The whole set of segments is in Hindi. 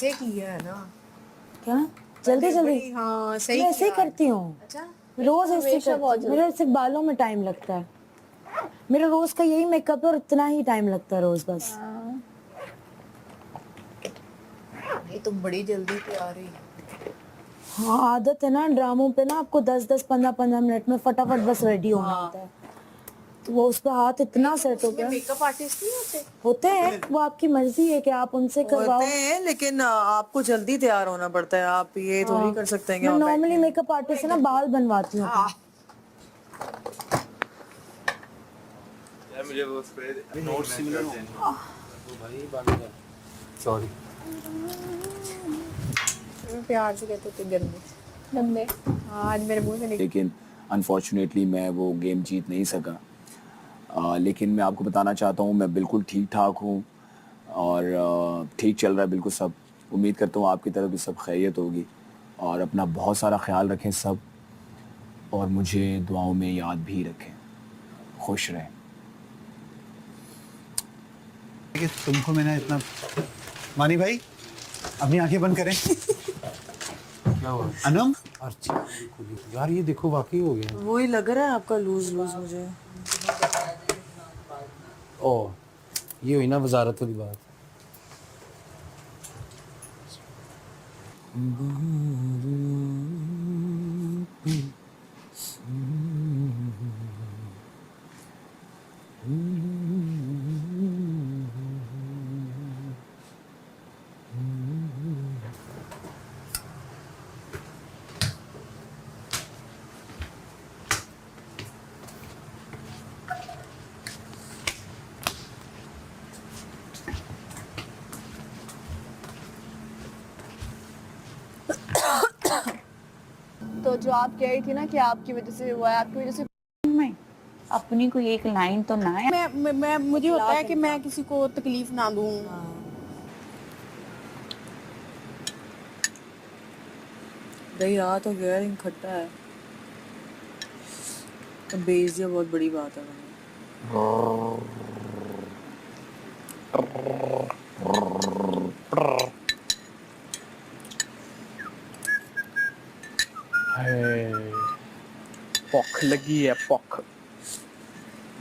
ऐसे किया है ना क्या जल्दी जल्दी? हाँ सही मैं ऐसे ही किया। करती हूँ। अच्छा रोज ऐसे ही हमेशा बहुत करती हूँ। मेरे सिर्फ बालों में टाइम लगता है। मेरा रोज का यही मेकअप है और इतना ही टाइम लगता है रोज बस। नहीं तुम बड़ी जल्दी तैयार हुई। हाँ आदत है ना ड्रामों पे ना, आपको 10-10 15-15 मिनट में फटाफट बस रेडी होना होता है। तो वो उस पर हाथ इतना सेट हो गया। मेकअप आर्टिस्ट नहीं होते? होते हैं, वो आपकी मर्जी है कि आप उनसे करवाओ। होते हैं लेकिन आपको जल्दी तैयार होना पड़ता है। आप ये थोड़ी कर सकते हैं कि मैं आप नॉर्मली मेकअप आर्टिस्ट से ना बाल बनवाती हूँ अपने। यार मुझे वो स्प्रे नोट सिमिलर भाई बंद कर सॉरी प्यार से कहते थे गंदे गंदे। आज मेरे मुंह से निकल। लेकिन अनफॉर्चुनेटली मैं वो गेम जीत नहीं सका। लेकिन मैं आपको बताना चाहता हूँ मैं बिल्कुल ठीक ठाक हूँ और ठीक चल रहा है बिल्कुल सब। उम्मीद करता हूँ आपकी तरफ भी सब खैरियत होगी और अपना बहुत सारा ख्याल रखें सब और मुझे दुआओं में याद भी रखें। खुश रहें। कि तुमको मैंने इतना मानी भाई अपनी आंखें बंद करें। क्या हुआ अनम अर्ची यार ये देखो वाकई हो गया। वही लग रहा है आपका लूज लूज मुझे। ओ ये हुई ना वजारत वाली बात। तो जो आप कह रही थी ना कि आपकी वजह से हुआ है, आपकी वजह से में अपनी कोई एक लाइन तो ना है। मैं मुझे होता है कि मैं किसी को तकलीफ ना दूं। दही रहा तो गया लेकिन खट्टा है। तो बेच दिया बहुत बड़ी बात है। पॉक लगी है पॉक।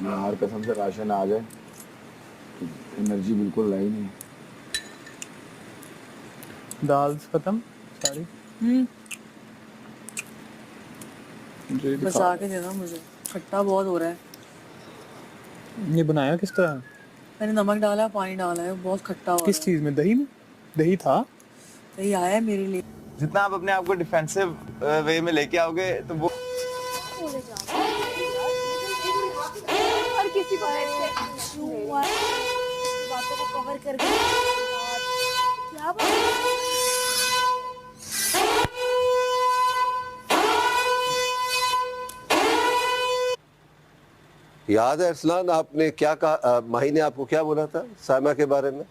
यार कसम से राशन आ जाए एनर्जी बिल्कुल रही नहीं। दाल खत्म सारी। बस आके देना मुझे, खट्टा बहुत हो रहा है। ये बनाया किस तरह? मैंने नमक डाला पानी डाला है, बहुत खट्टा हो रहा है। किस चीज में? दही में? दही था? दही आया है मेरे लिए। जितना आप अपने आप को डिफेंसिव वे में लेके आओगे तो वो और किसी को बातों को कवर करके क्या बात याद है अरसलान आपने क्या कहा? माही ने आपको क्या बोला था साइमा के बारे में?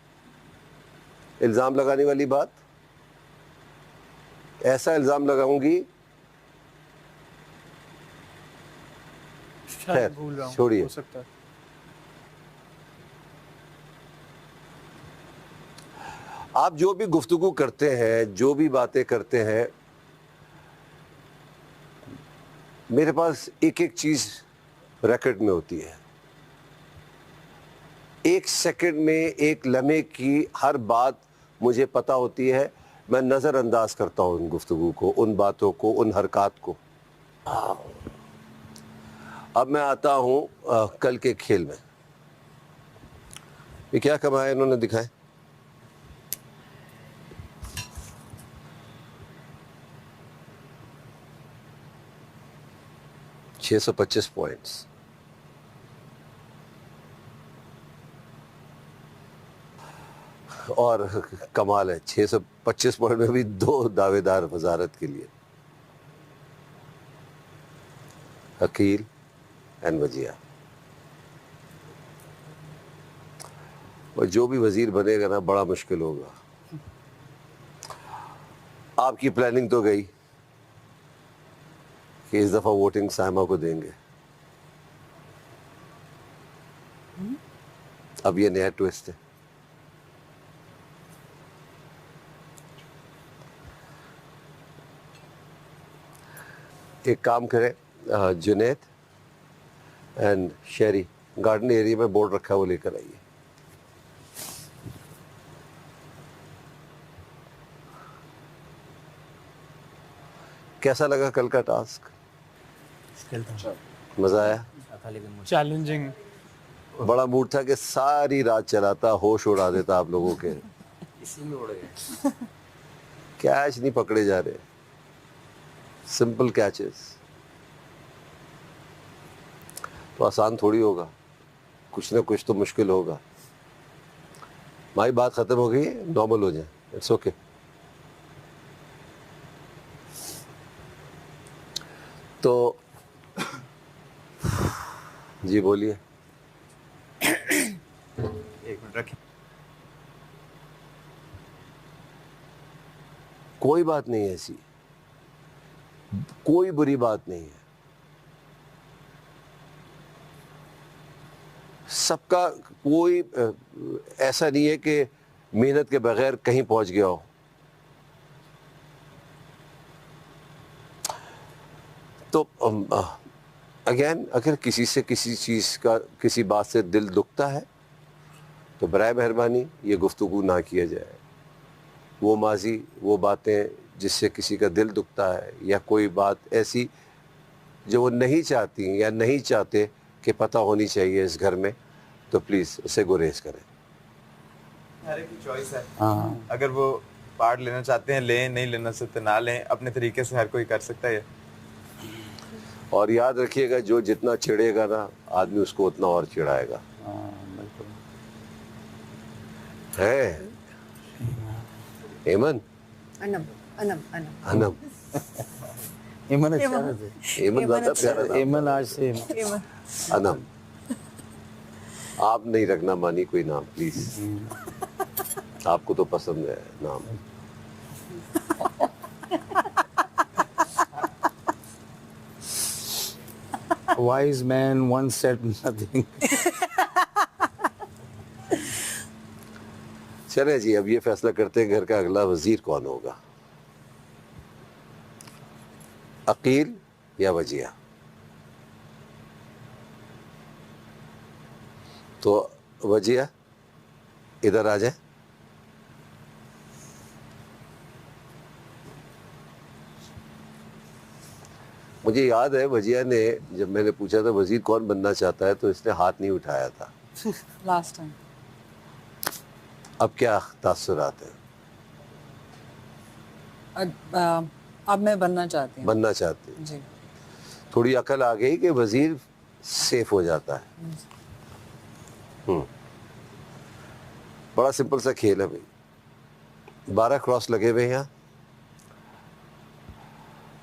इल्जाम लगाने वाली बात। ऐसा इल्जाम लगाऊंगी। शायद भूल रहा हूँ, छोड़िए। हो सकता है। आप जो भी गुफ्तगू करते हैं, जो भी बातें करते हैं, मेरे पास एक एक चीज रिकॉर्ड में होती है। एक सेकंड में, एक लम्हे की हर बात मुझे पता होती है। मैं नज़रअंदाज करता हूँ उन गुफ्तगू को, उन बातों को, उन हरकत को। अब मैं आता हूँ कल के खेल में। ये क्या कमाया इन्होंने, दिखाए। $625 पॉइंट्स। और कमाल है 625 पॉइंट में भी 2 दावेदार वजारत के लिए, अकील एंड वजिया। और जो भी वजीर बनेगा ना बड़ा मुश्किल होगा। आपकी प्लानिंग तो गई कि इस दफा वोटिंग साइमा को देंगे। अब ये नया ट्विस्ट है। एक काम करें, Junaid and Sheri garden area में बोर्ड रखा है, वो लेकर आइए। कैसा लगा कल का टास्क? मजा आया? चैलेंजिंग। बड़ा मूड था कि सारी रात चलाता, होश उड़ा देता आप लोगों के। इसी में उड़ गए। कैच नहीं पकड़े जा रहे, सिंपल कैचेस। तो आसान थोड़ी होगा, कुछ ना कुछ तो मुश्किल होगा। हमारी बात खत्म हो गई, नॉर्मल हो जाए, इट्स ओके। तो जी बोलिए। एक मिनट रखिए। कोई बात नहीं है ऐसी, कोई बुरी बात नहीं है। सबका कोई ऐसा नहीं है कि मेहनत के बगैर कहीं पहुंच गया हो। तो अगेन, अगर किसी से किसी चीज़ का, किसी बात से दिल दुखता है तो बराए मेहरबानी ये गुफ्तगू ना किया जाए। वो माजी, वो बातें जिससे किसी का दिल दुखता है, या कोई बात ऐसी जो वो नहीं चाहती या नहीं चाहते कि पता होनी चाहिए इस घर में, तो प्लीज़ उसे गुरेज करें। हर एक की चॉइस है। हाँ। अगर वो पार्ट लेना चाहते हैं लें, नहीं लेना चाहते ना लें, अपने तरीके से हर कोई कर सकता है। और याद रखिएगा, जो जितना चिढ़ेगा ना आदमी, उसको उतना और चिढ़ाएगा। है एमन? अनम अनम अनम अनम एमन अच्छा है। एमन ज्यादा प्यारा नाम। एमन आज से अनम, आप नहीं रखना मानी कोई नाम प्लीज, आपको तो पसंद है नाम। wise man once said nothing. चले जी, अब ये फैसला करते हैं घर का अगला वजीर कौन होगा, अकील या वजिया। तो वजिया इधर आ जाए। मुझे याद है वजिया ने, जब मैंने पूछा था वजीर कौन बनना चाहता है, तो इसने हाथ नहीं उठाया था लास्ट टाइम। अब क्या तासुरात है? अब मैं बनना चाहती हूँ। बनना चाहते हैं जी। थोड़ी अकल आ गई कि वजीर सेफ हो जाता है। बड़ा सिंपल सा खेल है भाई। 12 क्रॉस लगे हुए हैं यहाँ।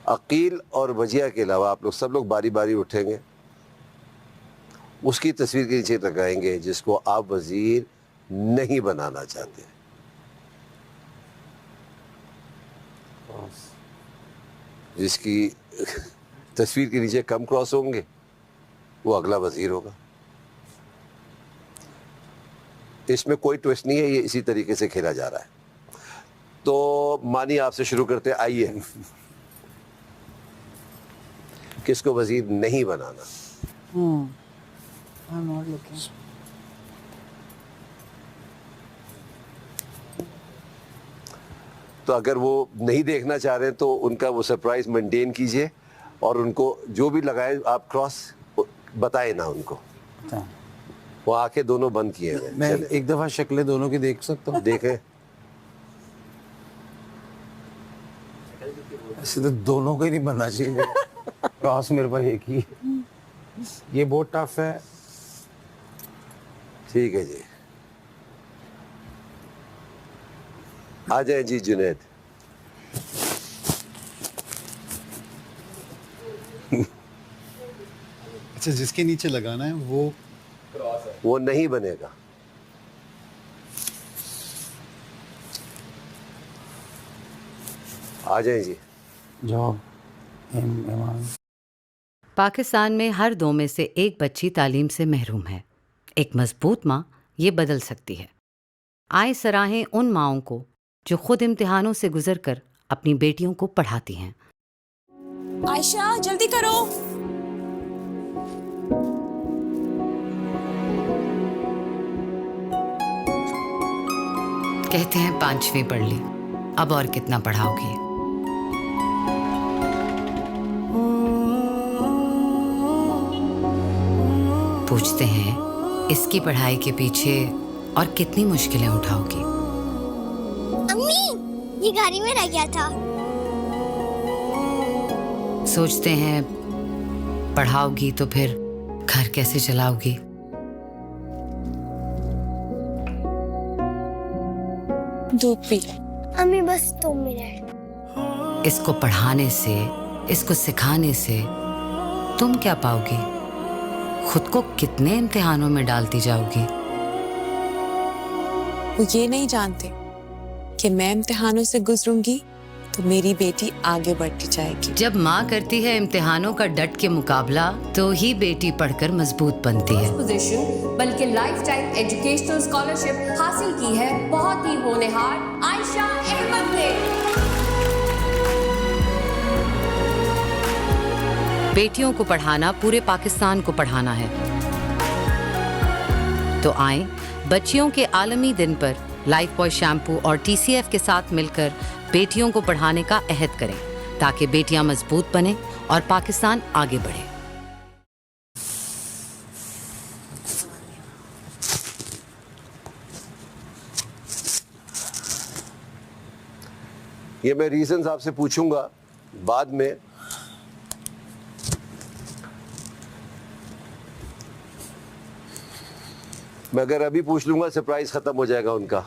अकील और वजिया के अलावा आप लोग सब लोग बारी बारी उठेंगे, उसकी तस्वीर के नीचे लगाएंगे जिसको आप वजीर नहीं बनाना चाहते। जिसकी तस्वीर के नीचे कम क्रॉस होंगे वो अगला वजीर होगा। इसमें कोई ट्विस्ट नहीं है, ये इसी तरीके से खेला जा रहा है। तो मानी आपसे शुरू करते हैं, आइए किसको वजीर नहीं बनाना? I'm not looking. तो अगर वो नहीं देखना चाह रहे हैं तो उनका वो सरप्राइज मेंटेन कीजिए, और उनको जो भी लगाए आप क्रॉस बताए ना उनको। वो आंखें दोनों बंद किए हुए। मैं एक दफा शक्लें दोनों की देख सकता हूँ? देखें। ऐसे तो दोनों को ही नहीं बनना चाहिए। क्रॉस मेरे पास एक ही। ये बहुत टफ है। ठीक है जी, आ जाए जी जुनैद। अच्छा, जिसके नीचे लगाना है वो नहीं बनेगा। आ जाए जी। जाओ। ईमान। पाकिस्तान में हर 2 में से एक बच्ची तालीम से महरूम है। एक मजबूत माँ ये बदल सकती है। आए सराहें उन माँओं को जो खुद इम्तिहानों से गुजरकर अपनी बेटियों को पढ़ाती हैं। आयशा जल्दी करो। कहते हैं 5वीं पढ़ ली, अब और कितना पढ़ाओगी? पूछते हैं इसकी पढ़ाई के पीछे और कितनी मुश्किलें उठाओगी? अम्मी, ये गाड़ी में रह गया था। सोचते हैं पढ़ाओगी तो फिर घर कैसे चलाओगी? दूध पी। अम्मी बस 2 मिनट। इसको पढ़ाने से, इसको सिखाने से तुम क्या पाओगी? खुद को कितने इम्तिहानों में डालती जाओगी? वो ये नहीं जानते कि मैं इम्तिहानों से गुजरूंगी तो मेरी बेटी आगे बढ़ती जाएगी। जब माँ करती है इम्तिहानों का डट के मुकाबला, तो ही बेटी पढ़कर मजबूत बनती है। पोजीशन बल्कि लाइफ टाइम एजुकेशनल स्कॉलरशिप हासिल की है बहुत ही होनहार आयशा अहमद ने। बेटियों को पढ़ाना पूरे पाकिस्तान को पढ़ाना है। तो आए बच्चियों के आलमी दिन पर लाइफ बॉय शैम्पू और TCF के साथ मिलकर बेटियों को पढ़ाने का अहद करें, ताकि बेटियां मजबूत बने और पाकिस्तान आगे बढ़े। ये मैं रीजंस आपसे पूछूंगा बाद में। मैं अगर अभी पूछ लूंगा सरप्राइज खत्म हो जाएगा उनका।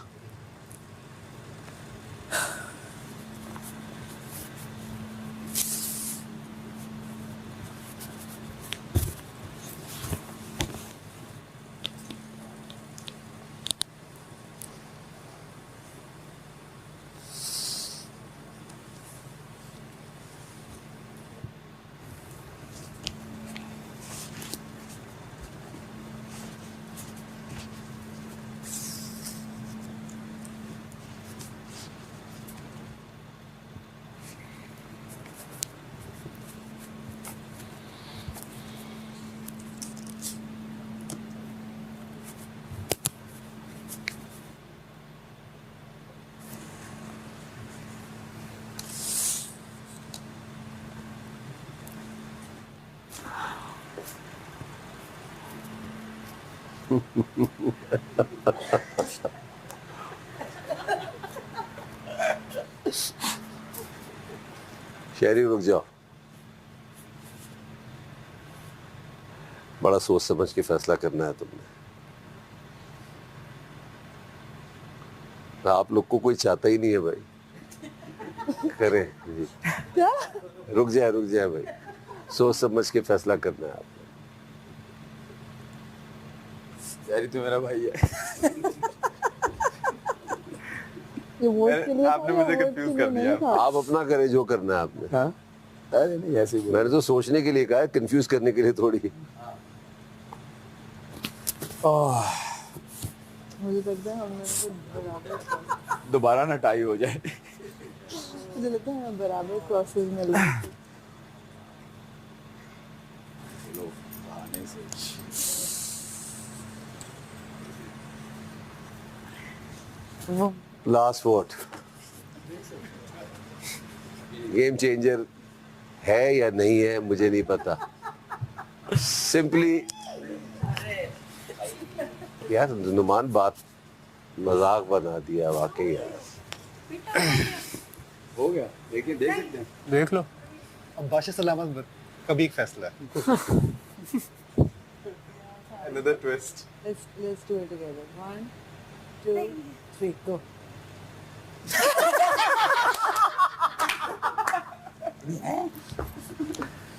शहरी रुक जाओ, बड़ा सोच समझ के फैसला करना है तुमने। आप लोग को कोई चाहता ही नहीं है भाई। करें जी। रुक जाए भाई, सोच समझ के फैसला करना है आपने। शहरी तो मेरा भाई है। आपने मुझे कंफ्यूज कर दिया। आप अपना करें जो करना है आपने। हाँ? अरे नहीं ऐसे ही मैंने तो सोचने के लिए कहा है, कंफ्यूज करने के लिए थोड़ी। मुझे लगता है हम बराबर दोबारा ना टाई हो जाए। मुझे लगता है बराबर क्रॉसेस मिल रहे हैं। लास्ट वोट गेम चेंजर है या नहीं है मुझे नहीं पता। सिंपली यार नुमान बात मजाक बना दिया वाकई यार। हो गया, देखिए देख सकते हैं। देख लो, अब बादशाह सलामत कभी एक फैसला है। Another twist. Let's do it together. 1, 2, 3, go.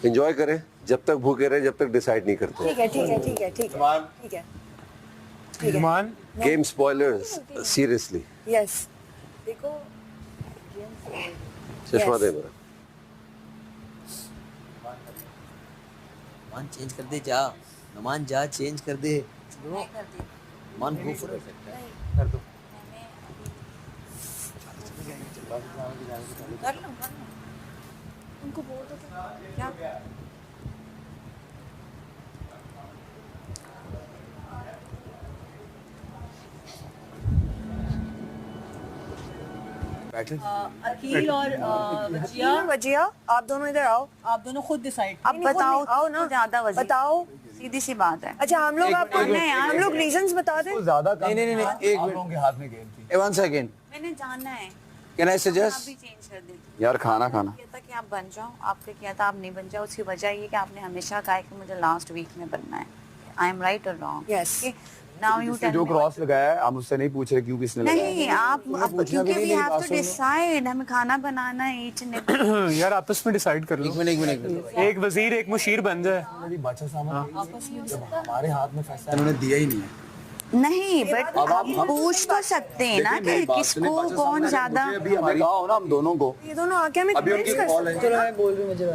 Enjoy करें जब तक भूखे रहे, जब तक डिसाइड नहीं करते। ठीक है ठीक है ठीक है ठीक है ठीक है ठीक है। Game spoilers seriously. यस देखो चश्मा दे मेरा। नुमान चेंज कर दे, जा नुमान जा चेंज कर दे। Numan go for it. कर दो। कर लो उनको बोल दो क्या? अकील और वजिया, आप दोनों इधर आओ, आप दोनों खुद डिसाइड। अब बताओ, आओ ना, ज्यादा बताओ। सीधी सी बात है। अच्छा हम लोग आपको हम लोग रीजंस बता दें। ज्यादा नहीं एक मिनट के हाथ में गेम थी। 1 सेकंड, मैंने जानना है, कैन आई आप सजेस्ट भी चेंज कर देती। यार खाना किया था कि आप बन जाओ, आपने किया था आप नहीं बन जाओ। उसकी वजह ये कि आपने हमेशा कहा है कि मुझे लास्ट वीक में बनना है। आई एम राइट और wrong? Yes. Now you tell जो क्रॉस लगाया है आप मुझसे नहीं पूछ रहे क्यों किसने लगाया। नहीं, आप क्योंकि वी हैव टू डिसाइड, हमें खाना बनाना है ईच एंड यार आपस में डिसाइड कर लो। एक मिनट एक वजीर एक मुशीर बन जाए। बादशाह साहब हमारे हाथ में फैसला इन्होंने दिया ही नहीं है। नहीं, बट आप पूछ तो सकते हैं ना कि किसको कौन ज्यादा। अभी हमें कहा हो ना हम दोनों को, ये दोनों आके हमें अभी उनकी कन्विंस कॉल कर है। सकते हैं। बोल रही मुझे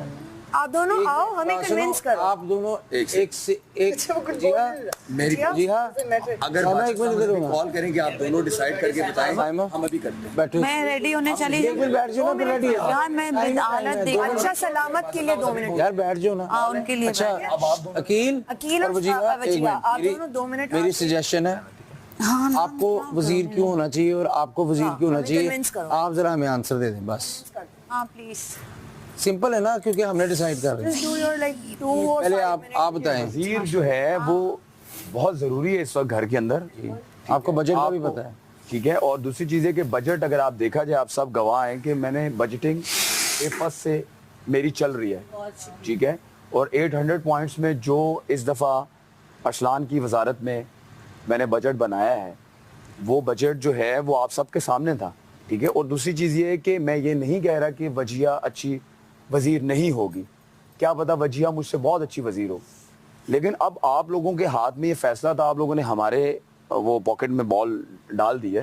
आप दोनों आओ, हमें कन्विंस करो। आप दोनों एक से एक जी हाँ मेरी जी हाँ अगर कॉल करें कि आप दोनों डिसाइड करके बताएं, हम अभी करते हैं। बैठो, मैं रेडी होने चली एक मिनट बैठ जाओ ना, रेडी है यार, मैं हालत देख। अच्छा सलामत के लिए 2 मिनट। यार बैठ जाओ ना। हाँ, उनके लिए अच्छा बैठ। अब आप अकील अकील और वजीरा, एक वजिया, आप मिनट, दोनों 2 मिनट। मेरी सजेशन है, हाँ, आपको वजीर क्यों होना चाहिए और आपको वजीर क्यों होना चाहिए, convince करो। आप जरा हमें आंसर दे दें बस। हाँ प्लीज। सिंपल है ना, क्योंकि हमने डिसाइड कर रहे हैं। पहले आप बताएं। वजीर जो है वो बहुत जरूरी है इस वक्त घर के अंदर। आपको बजट का भी पता है, ठीक है। और दूसरी चीज है कि बजट अगर आप देखा जाए, आप सब गवाह हैं कि मैंने बजटिंग A+ से मेरी चल रही है, ठीक है। और 800 पॉइंट्स में जो इस दफ़ा अरसलान की वजारत में मैंने बजट बनाया है, वो बजट जो है वो आप सबके सामने था, ठीक है। और दूसरी चीज़ ये है कि मैं ये नहीं कह रहा कि वजिया अच्छी वजीर नहीं होगी, क्या पता वजिया मुझसे बहुत अच्छी वजीर हो, लेकिन अब आप लोगों के हाथ में ये फैसला था, आप लोगों ने हमारे वो पॉकेट में बॉल डाल दी है।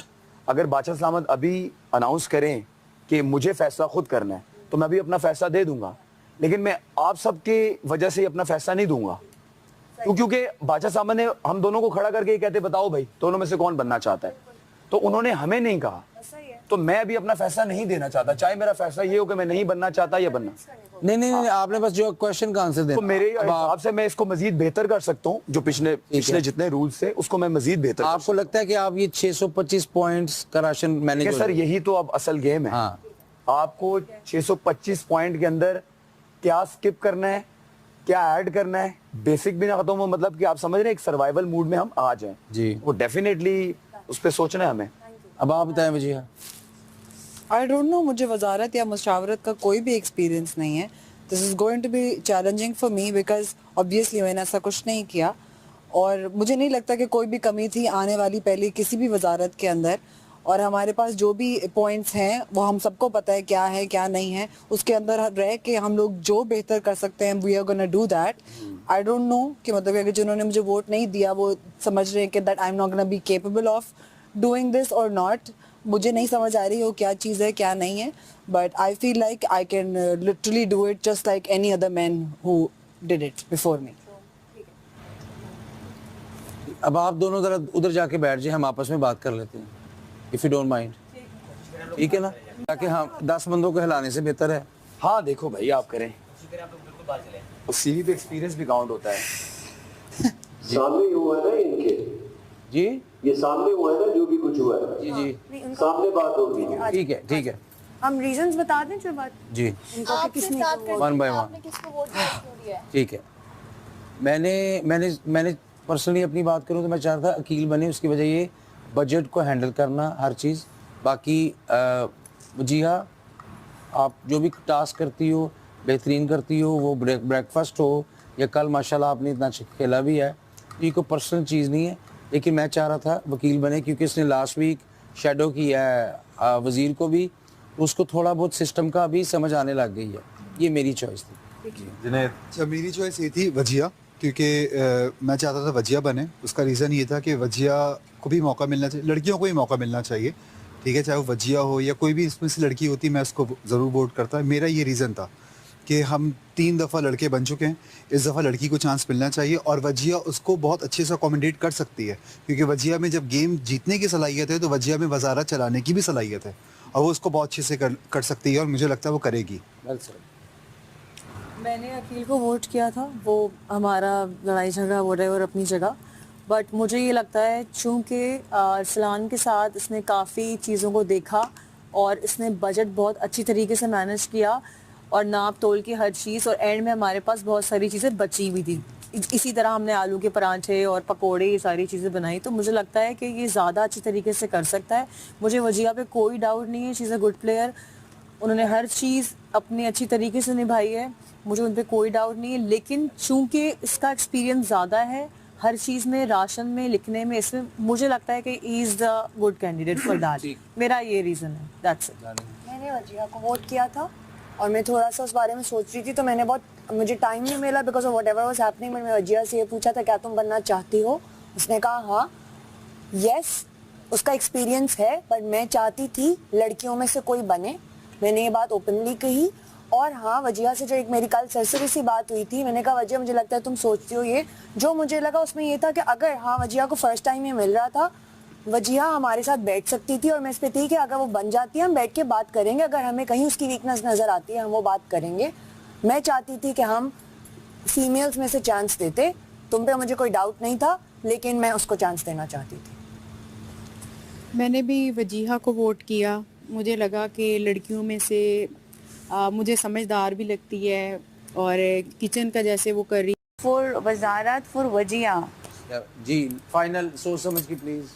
अगर बादशाह सलामत अभी अनाउंस करें कि मुझे फैसला खुद करना है, तो मैं भी अपना फैसला दे दूंगा, लेकिन मैं आप सबके वजह से अपना फैसला नहीं दूंगा। क्योंकि बादशाह साहब ने हम दोनों को खड़ा करके कहते बताओ भाई दोनों में से कौन बनना चाहता है, तो उन्होंने हमें नहीं कहा, तो मैं अभी अपना फैसला नहीं देना चाहता, चाहे मेरा फैसला ये हो कि मैं नहीं बनना चाहता या बनना। नहीं, आपने बस जो क्वेश्चन का आंसर देना। तो मेरे हिसाब से मैं इसको मजीद बेहतर कर सकता हूँ, जो पिछले जितने रूल्स थे उसको मैं मजीद बेहतर। आपको लगता है कि आप ये 625 पॉइंट्स का राशन मैनेज? सर यही तो अब असल गेम है। हाँ। आपको 625 पॉइंट के अंदर क्या स्किप करना है, क्या ऐड करना है, बेसिक भी ना खत्म हो, मतलब कि आप समझ रहे हैं एक सर्वाइवल मूड में हम आ जाएं जी, वो डेफिनेटली उस पर सोचना है हमें। अब आप बताएं वजिया। आई डोंट नो, मुझे वजारत या मुशावरत का कोई भी एक्सपीरियंस नहीं है। This is going to be challenging for me because obviously मैंने ऐसा कुछ नहीं किया, और मुझे नहीं लगता कि कोई भी कमी थी आने वाली पहले किसी भी वजारत के अंदर। और हमारे पास जो भी पॉइंट्स हैं वो हम सबको पता है क्या नहीं है, उसके अंदर रह के हम लोग जो बेहतर कर सकते हैं we are gonna do that. I don't know कि मतलब अगर जिन्होंने मुझे वोट नहीं दिया वो समझ रहे हैं कि that I am not gonna be capable of doing this और नॉट। मुझे नहीं समझ आ रही हो क्या चीज़ है क्या नहीं है, but I feel like I can literally do it just like any other man who did it before me. अब आप दोनों जरा उधर जाके बैठ जाए, हम आपस में बात कर लेते हैं, इफ यू डोंट माइंड, ठीक है ना, ताकि हम 10 बंदों को हिलाने से बेहतर है। हाँ देखो भाई आप करें, सीवी पे एक्सपीरियंस भी काउंट होता है। सामने हुआ है ना इनके, जी ये सामने हुआ है ना जो भी कुछ हुआ है, जी सामने बात होगी। ठीक है हम रीजंस बता दें जो बात जी, इनको कि किसने वन बाय वन, ठीक है। मैंने पर्सनली अपनी बात करूं तो मैं चाहता था अकील बने, उसकी वजह ये बजट को हैंडल करना हर चीज़। बाकी वजिया आप जो भी टास्क करती हो बेहतरीन करती हो, वो ब्रेकफास्ट हो या कल माशाल्लाह आपने इतना खेला भी है, ये कोई पर्सनल चीज़ नहीं है, लेकिन मैं चाह रहा था वकील बने क्योंकि इसने लास्ट वीक शेडो किया है वज़ीर को भी, उसको थोड़ा बहुत सिस्टम का भी समझ आने लग गई है। ये मेरी चॉइस थी। अच्छा मेरी चॉइस ये थी वजिया, क्योंकि मैं चाहता था वजिया बने। उसका रीज़न ये था कि वजिया को भी मौका मिलना चाहिए, लड़कियों को भी मौका मिलना चाहिए, ठीक है, चाहे वो वजिया हो या कोई भी इसमें से लड़की होती, मैं उसको ज़रूर वोट करता। मेरा ये रीज़न था कि हम 3 दफ़ा लड़के बन चुके हैं, इस दफ़ा लड़की को चांस मिलना चाहिए, और वजिया उसको बहुत अच्छे से अकोमोडेट कर सकती है, क्योंकि वजिया में जब गेम जीतने की सलाहियत है तो वजिया में वजारत चलाने की भी सलाहियत है, और वो उसको बहुत अच्छे से कर सकती है, और मुझे लगता है वो करेगी। मैंने अकील को वोट किया था, वो हमारा लड़ाई झगड़ा व्हाटएवर अपनी जगह, बट मुझे ये लगता है चूँकि अरसलान के साथ इसने काफ़ी चीज़ों को देखा और इसने बजट बहुत अच्छी तरीके से मैनेज किया और नाप तोल की हर चीज़, और एंड में हमारे पास बहुत सारी चीज़ें बची हुई थी। इसी तरह हमने आलू के परांठे और पकोड़े ये सारी चीज़ें बनाई, तो मुझे लगता है कि ये ज़्यादा अच्छी तरीके से कर सकता है। मुझे वजिया पे कोई डाउट नहीं है, she is a good player, उन्होंने हर चीज़ अपनी अच्छी तरीके से निभाई है, मुझे उन पर कोई डाउट नहीं है। लेकिन चूँकि इसका एक्सपीरियंस ज़्यादा है हर चीज़ में, राशन में, लिखने में, इसमें मुझे लगता है कि he is the good candidate for that. मेरा ये रीज़न है, दैट्स इट। मैंने वजिया को वोट किया था और मैं थोड़ा सा उस बारे में सोच रही थी, तो मैंने मुझे टाइम नहीं मिला because of whatever was happening. मैंने वजिया से ये पूछा था क्या तुम बनना चाहती हो, उसने कहा हाँ, यस उसका एक्सपीरियंस है, बट मैं चाहती थी लड़कियों में से कोई बने, मैंने ये बात ओपनली कही। और हाँ, वजिया से जो एक मेरी कल सरसरी सी बात हुई थी, मैंने कहा वजिया मुझे लगता है तुम सोचती हो ये, जो मुझे लगा उसमें ये था कि अगर हाँ वजिया को फर्स्ट टाइम ये मिल रहा था, वजिया हमारे साथ बैठ सकती थी और मैं इस पे थी कि अगर वो बन जाती है हम बैठ के बात करेंगे, अगर हमें कहीं उसकी वीकनेस नज़र आती है हम वो बात करेंगे। मैं चाहती थी कि हम फीमेल्स में से चांस देते, तुम पे मुझे कोई डाउट नहीं था, लेकिन मैं उसको चांस देना चाहती थी। मैंने भी वजीहा को वोट किया, मुझे लगा कि लड़कियों में से मुझे समझदार भी लगती है और किचन का जैसे वो कर रही। For Wazarat for Wajiha ji, final सोच समझ के प्लीज।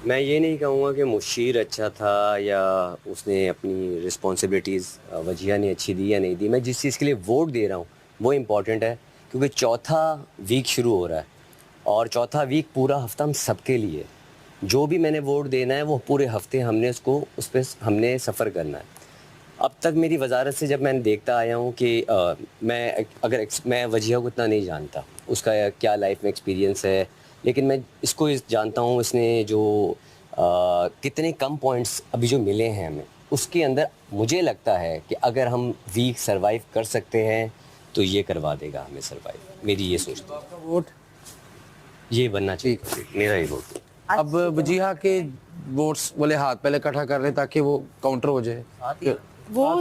मैं ये नहीं कहूँगा कि मुशीर अच्छा था या उसने अपनी रिस्पॉन्सिबिलिटीज़ वजिया ने अच्छी दी या नहीं दी। मैं जिस चीज़ के लिए वोट दे रहा हूँ वो इम्पॉर्टेंट है, क्योंकि चौथा वीक शुरू हो रहा है और चौथा वीक पूरा हफ्ता हम सबके लिए, जो भी मैंने वोट देना है वो पूरे हफ्ते हमने उसको उस पर हमने सफ़र करना है। अब तक मेरी वजारत से जब मैंने देखता आया हूँ कि मैं वजिया को इतना नहीं जानता, उसका क्या लाइफ में एक्सपीरियंस है, लेकिन मैं इसको जानता हूँ, इसने जो कितने कम पॉइंट्स अभी जो मिले हैं हमें, उसके अंदर मुझे लगता है कि अगर हम वीक सरवाइव कर सकते हैं तो ये करवा देगा हमें सरवाइव। मेरी ये सोच है। वोट ये बनना चाहिए, मेरा ये वोट। अब वजिहा के वोट्स वाले हाथ पहले इकट्ठा कर लें ताकि वो काउंटर हो जाए। वो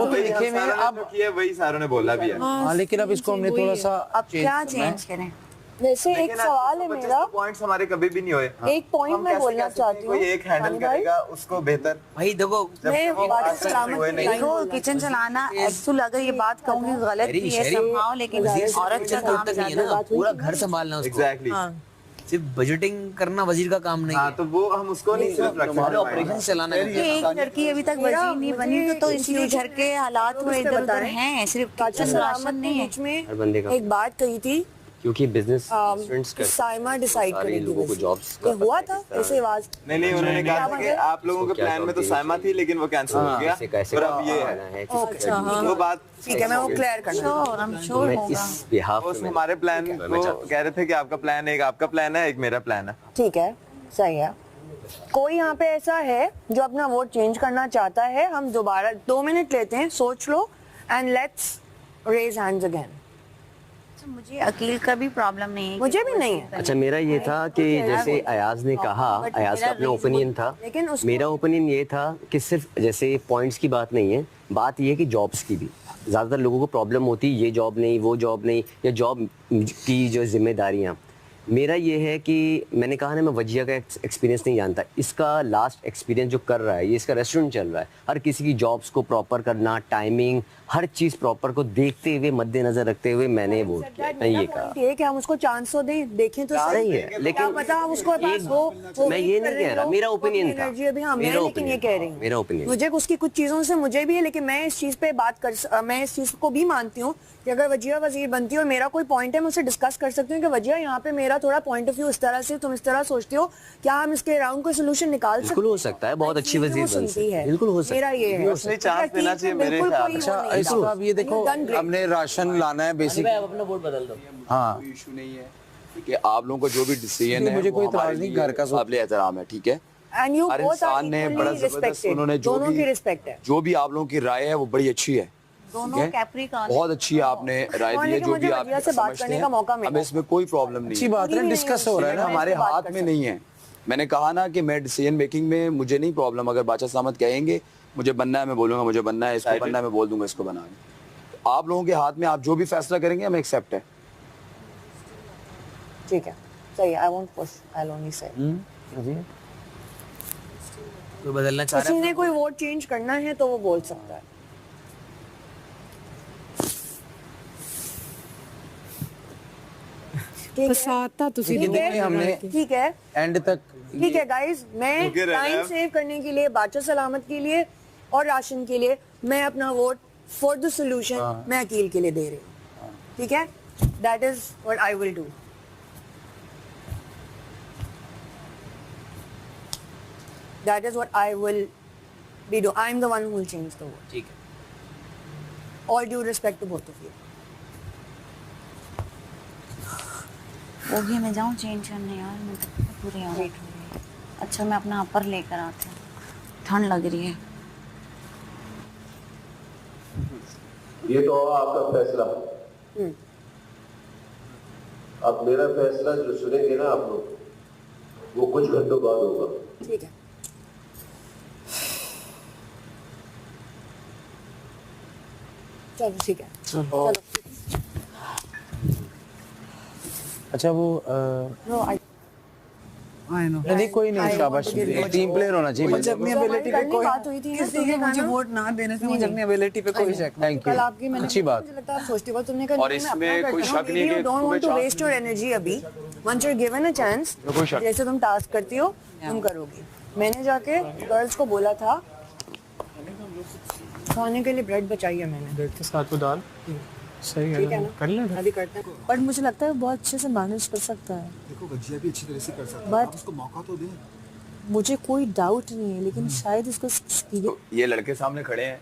लिखे में अब किया वही सारों ने बोला भी है। हाँ, लेकिन अब इसको हमने थोड़ा सा अब क्या चेंज करें। वैसे एक सवाल है मेरा, पॉइंट्स हमारे कभी भी नहीं हुए। एक पॉइंट मैं बोलना चाहती हूँ, कोई एक हैंडल करेगा उसको बेहतर। भाई देखो, देखो किचन चलाना एक्चुअली अगर ये बात कहूँगी गलत भी है समझाओ, लेकिन औरत का काम नहीं है ना, पूरा घर संभालना उसको। एग्जैक्टली, सिर्फ बजटिंग करना वजीर का काम नहीं है। तो वो हम उसको नहीं सिर्फ रखना, ऑपरेशन चलाना है। एक लड़की अभी तक वजीर नहीं बनी तो इसलिए घर के हालात थोड़े इधर उधर हैं, सिर्फ किचन राशन नहीं है। हर बंदे का एक बात कही थी क्योंकि बिजनेस स्टूडेंट्स का साइमा डिसाइड करेगी, लोगों को जॉब्स ये हुआ था ऐसे आवाज नहीं, उन्होंने कहा था कि आप लोगों के प्लान में तो साइमा थी लेकिन वो कैंसिल हो गया, पर अब ये है वो बात। ठीक है, मैं वो क्लियर करना इस बिहाफ में हमारे प्लान को कह रहे थे कि आपका प्लान, एक आपका प्लान है, एक मेरा प्लान है। ठीक है, सही है। कोई यहाँ पे ऐसा है जो अपना वोट चेंज करना चाहता है? हम दोबारा 2 मिनट लेते हैं, सोच लो and let's raise hands again. मुझे अकील का भी प्रॉब्लम नहीं है, मुझे भी नहीं है। अच्छा, मेरा ये था कि जैसे अयाज ने कहा, अयाज का अपना ओपिनियन था, मेरा ओपिनियन ये था कि सिर्फ जैसे पॉइंट्स की बात नहीं है, बात ये है कि जॉब्स की भी ज़्यादातर लोगों को प्रॉब्लम होती है, ये जॉब नहीं, वो जॉब नहीं, या जॉब की जो जिम्मेदारियाँ। मेरा ये है कि मैंने कहा ना, मैं वजिया का एक्सपीरियंस नहीं जानता, इसका लास्ट एक्सपीरियंस जो कर रहा है, ये इसका रेस्टोरेंट चल रहा है, हर किसी की जॉब्स को प्रॉपर करना, टाइमिंग, हर चीज़ प्रॉपर को देखते हुए, मद्देनजर रखते हुए मैंने वोट किया। मैं ये कहा ये कि हम उसको चांस तो दें, देखें तो सही है, लेकिन पता हम उसको पास हो, मैं ये नहीं कह रहा, मेरा ओपिनियन था, लेकिन ये कह रही हूँ, मेरा ओपिनियन मुझे उसकी कुछ चीज़ों से मुझे भी है, लेकिन मैं इस चीज़ पे बात कर, मैं इस चीज़ को भी मानती हूँ कि अगर वजिया वजीर बनती है और मेरा कोई पॉइंट है, मैं उससे डिस्कस कर सकती हूँ कि वजिया यहाँ पे मेरा थोड़ा पॉइंट ऑफ व्यू इस तरह से, तुम इस तरह सोचती हो, क्या हम इसके राउंड को सोल्यूशन निकाल सकते? बिल्कुल हो सकता है, बहुत अच्छी वजीर बन सकती है, बिल्कुल हो सकता है। मेरा ये है, उसने चांस देना चाहिए मेरे हिसाब से। अच्छा, इसका अब ये देखो, हमने राशन लाना है बेसिक। आप अपना वोट बदल दो। हाँ, इशू नहीं है कि आप लोगों को जो भी डिसीजन है मुझे कोई इतराज नहीं, घर का काबिल एहतराम है, ठीक है। And you हर both इंसान are ने equally बड़ा जबरदस्त, respected. उन्होंने दोनों की रिस्पेक्ट है, जो भी आप लोगों की राय है वो बड़ी अच्छी है, दोनों कैप्रिकॉर्न, बहुत अच्छी है, आपने राय दी है, जो भी आप समझते हैं, हमें इसमें कोई प्रॉब्लम नहीं है। अच्छी बात है, डिस्कस हो रहा है ना, हमारे हाथ में नहीं है। मैंने कहा ना कि मैं डिसीजन मेकिंग में मुझे नहीं प्रॉब्लम, अगर बादशाह सामत कहेंगे मुझे बनना है, मैं बोलूंगा मुझे बनना है, इसको बनना है, मैं बोल दूंगा इसको बनाना है। आप लोगों के हाथ में, आप जो भी फैसला करेंगे हमें एक्सेप्ट है। ठीक है, सही, I won't push, I will only say. कोई बदलना चाह रहा किसी है? ने कोई वोट चेंज करना है तो वो बोल सकता है। फसाता तुसी ठीक है, हमने ठीक है, एंड तक ठीक है गाइस, मैं रुके रहना टाइम है। सेव करने के लिए, बादशाह सलामत के लिए और राशन के लिए मैं अपना वोट फॉर द सोल्यूशन मैं अकील के लिए दे रही हूँ। ठीक है, that is what I will do. That is what I will be doing. I am the one who will change the vote. ठीक है। All due respect to both of you. Okay मैं जाऊँ चेंज करने यार, मैं तो पूरी आउट हो गई। अच्छा मैं अपना अपर लेकर आती हूँ, ठंड लग रही है। ये तो आपका फैसला। अब मेरा फैसला जो सुनेंगे ना आप लोग, वो कुछ घंटों बाद होगा। ठीक है। चलो ठीक है। चलो। अच्छा वो No, नहीं कोई नहीं, शाबाश, टीम प्लेयर होना चाहिए। मुझे अपनी एबिलिटी पे कोई बात हुई थी ना, किसी के मुझे वोट ना देने से मुझे अपनी एबिलिटी पे कोई शक नहीं। थैंक यू, कल आपकी मैंने अच्छी बात। मुझे लगता है आप सोचती हो, तुमने कहा और इसमें कोई शक नहीं है कि डोंट वांट टू तुम्हें वेस्ट योर एनर्जी अभी। Once you are given a chance, कोई शक जैसे तुम टास्क करती हो तुम करोगी। मैंने जाके गर्ल्स को बोला था खाने के लिए ब्रेड बचाई है मैंने, ब्रेड के साथ वो दाल सही ठीक है है ना? कर लें अभी करते हैं। बट मुझे लगता है वो बहुत अच्छे से मैनेज कर सकता है। देखो भजिया भी अच्छी तरह से कर सकता है, But- आप उसको मौका तो दें। मुझे कोई डाउट नहीं है, लेकिन शायद इसको तो ये लड़के सामने खड़े हैं,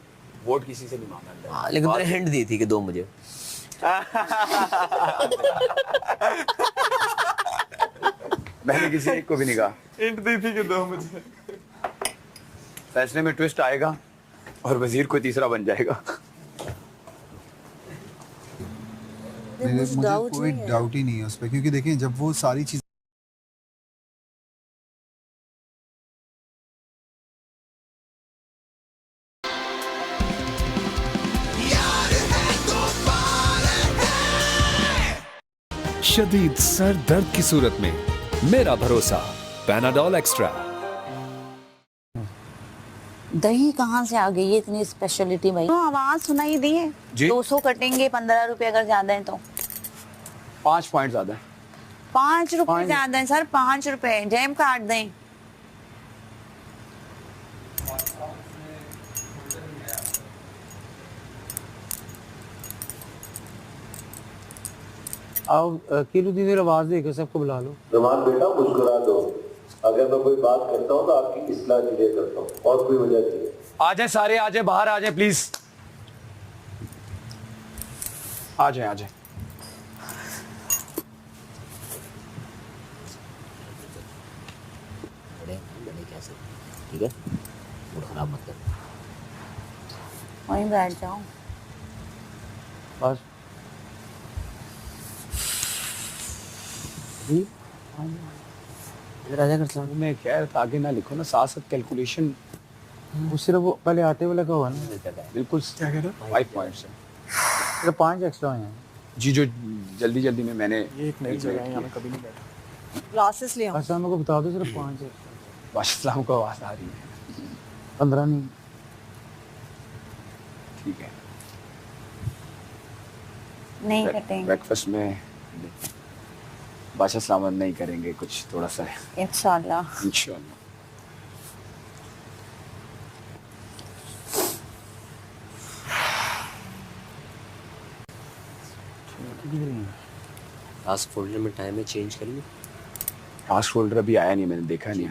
वोट किसी से नहीं मांगा। हाँ, लेकिन मैंने हिंट दी थी कि दो मुझे। मैंने किसी एक को भी नहीं कहा। हिंट दी थी कि दो मुझे। फैसले में ट्विस्ट आएगा और वजीर कोई तीसरा बन जाएगा। मुझे कोई डाउट ही नहीं है उस पर, क्योंकि देखें जब वो सारी चीज़ शदीद सर दर्द की सूरत में मेरा भरोसा पैनाडोल एक्स्ट्रा। दही कहाँ से आ गई है इतनी स्पेशलिटी भाई? तो आवाज सुनाई दी है। जी? 200 कटेंगे, 15 रुपए अगर ज्यादा है तो। 5 पॉइंट ज्यादा है। 5 रुपए ज्यादा है सर, 5 रुपए जैम काट दें। आओ कीलू दीदी आवाज देकर सबको बुला लो। जमान बेटा मुस्कुरा दो, अगर मैं कोई बात करता हूँ तो आपकी इस्लाह के लिए करता हूँ, और कोई वजह नहीं है। आ जाए सारे, आ जाए बाहर, आ जाए प्लीज, आ जाए, आ जाए। ठीक है, मूड खराब मत कर। वहीं बैठ जाओ। बस राजा कर सकता मैं कह रहा था आगे ना लिखो ना, साथ साथ कैलकुलेशन। वो सिर्फ वो पहले आटे वाला का हुआ ना। बिल्कुल क्या कह रहा? 5 पॉइंट्स है। सिर्फ 5 एक्स्ट्रा हैं जी, जो जल्दी जल्दी में मैंने एक नई जगह है, यहाँ मैं कभी नहीं बैठा। ग्लासेस ले आओ। अच्छा मेरे को बता दो, सिर्फ 5 है। वाशिस्लाम को आवाज आ रही है। 15 नहीं। ठीक है, नहीं कटेंगे ब्रेकफास्ट में बादशाह सलामत नहीं करेंगे, कुछ थोड़ा सा इंशाल्लाह। इंशाल्लाह। टास्क फोल्डर में टाइम है, चेंज कर ली। टास्क फोल्डर अभी आया नहीं, मैंने देखा नहीं।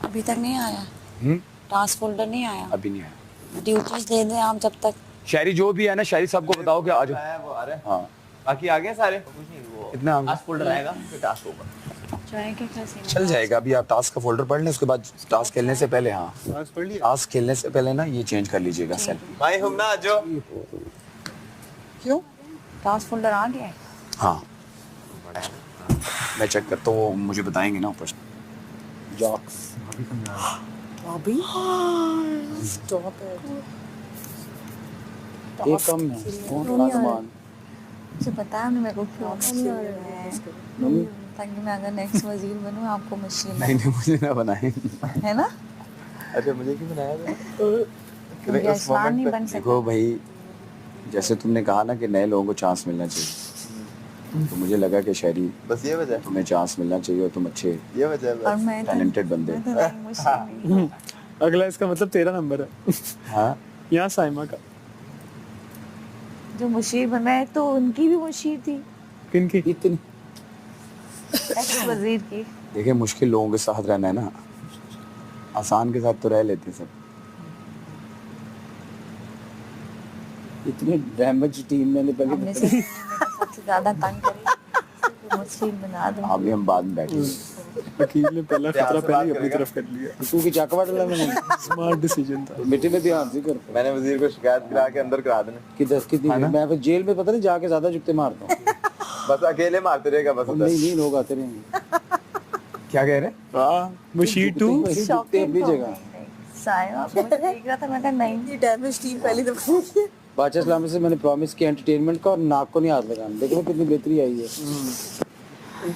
अभी तक नहीं आया टास्क फोल्डर, नहीं आया अभी नहीं आया। ड्यूटीज दे दें आप जब तक। शायरी जो भी है ना, शायरी सबको बताओ कि आज वो आ रहा है। हाँ बाकी आ गए सारे। इतना आ गया। टास्क फोल्डर आएगा फिर टास्क होगा। चाय के कैसे चल जाएगा। अभी आप टास्क का फोल्डर पढ़ लें, उसके बाद टास्क खेलने से पहले, हाँ टास्क खेलने से पहले ना ये चेंज कर लीजिएगा सेल। भाई हम ना जो क्यों टास्क फोल्डर आ गया है? हाँ मैं चेक करता हूँ, वो मुझे बताएंगे ना ऊपर। जॉक्स अभी स्टॉप इट। एक कम है कौन सा सामान मुझे पता है मेरे को क्यों मशीन है, ताकि मैं अगर नेक्स्ट वजीर बनूं आपको मशीन नहीं नहीं मुझे ना बनाए है ना। अच्छा मुझे क्यों बनाया था? क्योंकि आसमान नहीं बन सकता। देखो भाई, जैसे तुमने कहा ना कि नए लोगों को चांस मिलना चाहिए, तो मुझे लगा कि शहरी बस ये वजह, तुम्हें चांस मिलना चाहिए और तुम अच्छे ये वजह है और मैं टैलेंटेड बंदे। अगला इसका मतलब 13 नंबर है। हाँ यहाँ साइमा का जो मुशीर बना है तो उनकी भी मुशीर थी, किनकी? इतनी एक्स वजीर की। देखिए मुश्किल लोगों के साथ रहना है ना, आसान के साथ तो रह लेते सब। इतनी डैमेज टीम मैंने हमने पहले सबसे ज्यादा तंग करी तो मुशीर बना दो। अभी हम बाद में बैठे वकील ने पहला खतरा पहले ही अपनी तरफ कर लिया। तू की चाकवा डाला मैंने, स्मार्ट डिसीजन था। बेटे में ध्यान से कर। मैंने वजीर को शिकायत करा के अंदर करा देना कि 10 कितनी मैं फिर जेल में पता नहीं जाके ज्यादा जुत्ते मारता हूँ। बस अकेले मारते रहेगा बस उधर। नहीं लोग आते रहेंगे। क्या कह रहे? वाह मुशीर 2 जुत्ते अपनी जगह। साइमा मुझे देख रहा था, मैं कहा नहीं ये डैमेज टीम पहली दफा की है। बादशाह इस्लामी से मैंने प्रॉमिस किया एंटरटेनमेंट का और नाक को नहीं हाथ लगाना। देखो कितनी बेहतरी आई है।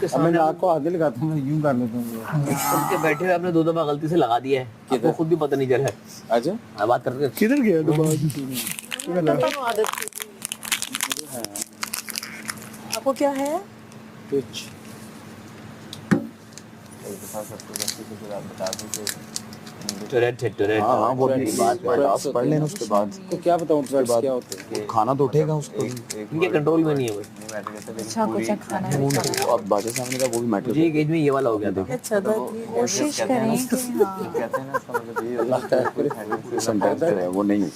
अब मैं नाक को हाथ नहीं लगाता हूँ, मैं यूं कर लेता हूँ। उनके बैठे हुए आपने 2 दफा गलती से लगा दिया है, आपको खुद भी पता नहीं चला है। अच्छा हाँ, बात करते किधर गया दोबारा? आपको क्या है? कुछ टोरेट हाँ हाँ वो भी बात पढ़ लेना उसके बाद। तो क्या बताऊँ क्या होते हैं? खाना तो उठेगा उसको, इनके कंट्रोल में नहीं है बस। अच्छा कुछ खाना है। अब बादशाह सामने का वो भी मैटर। मुझे एक एज में ये वाला हो गया था। अच्छा था कोशिश करें कि हाँ कहते हैं ना इसका मतलब ये होता है समटाइम्स है वो नहीं है।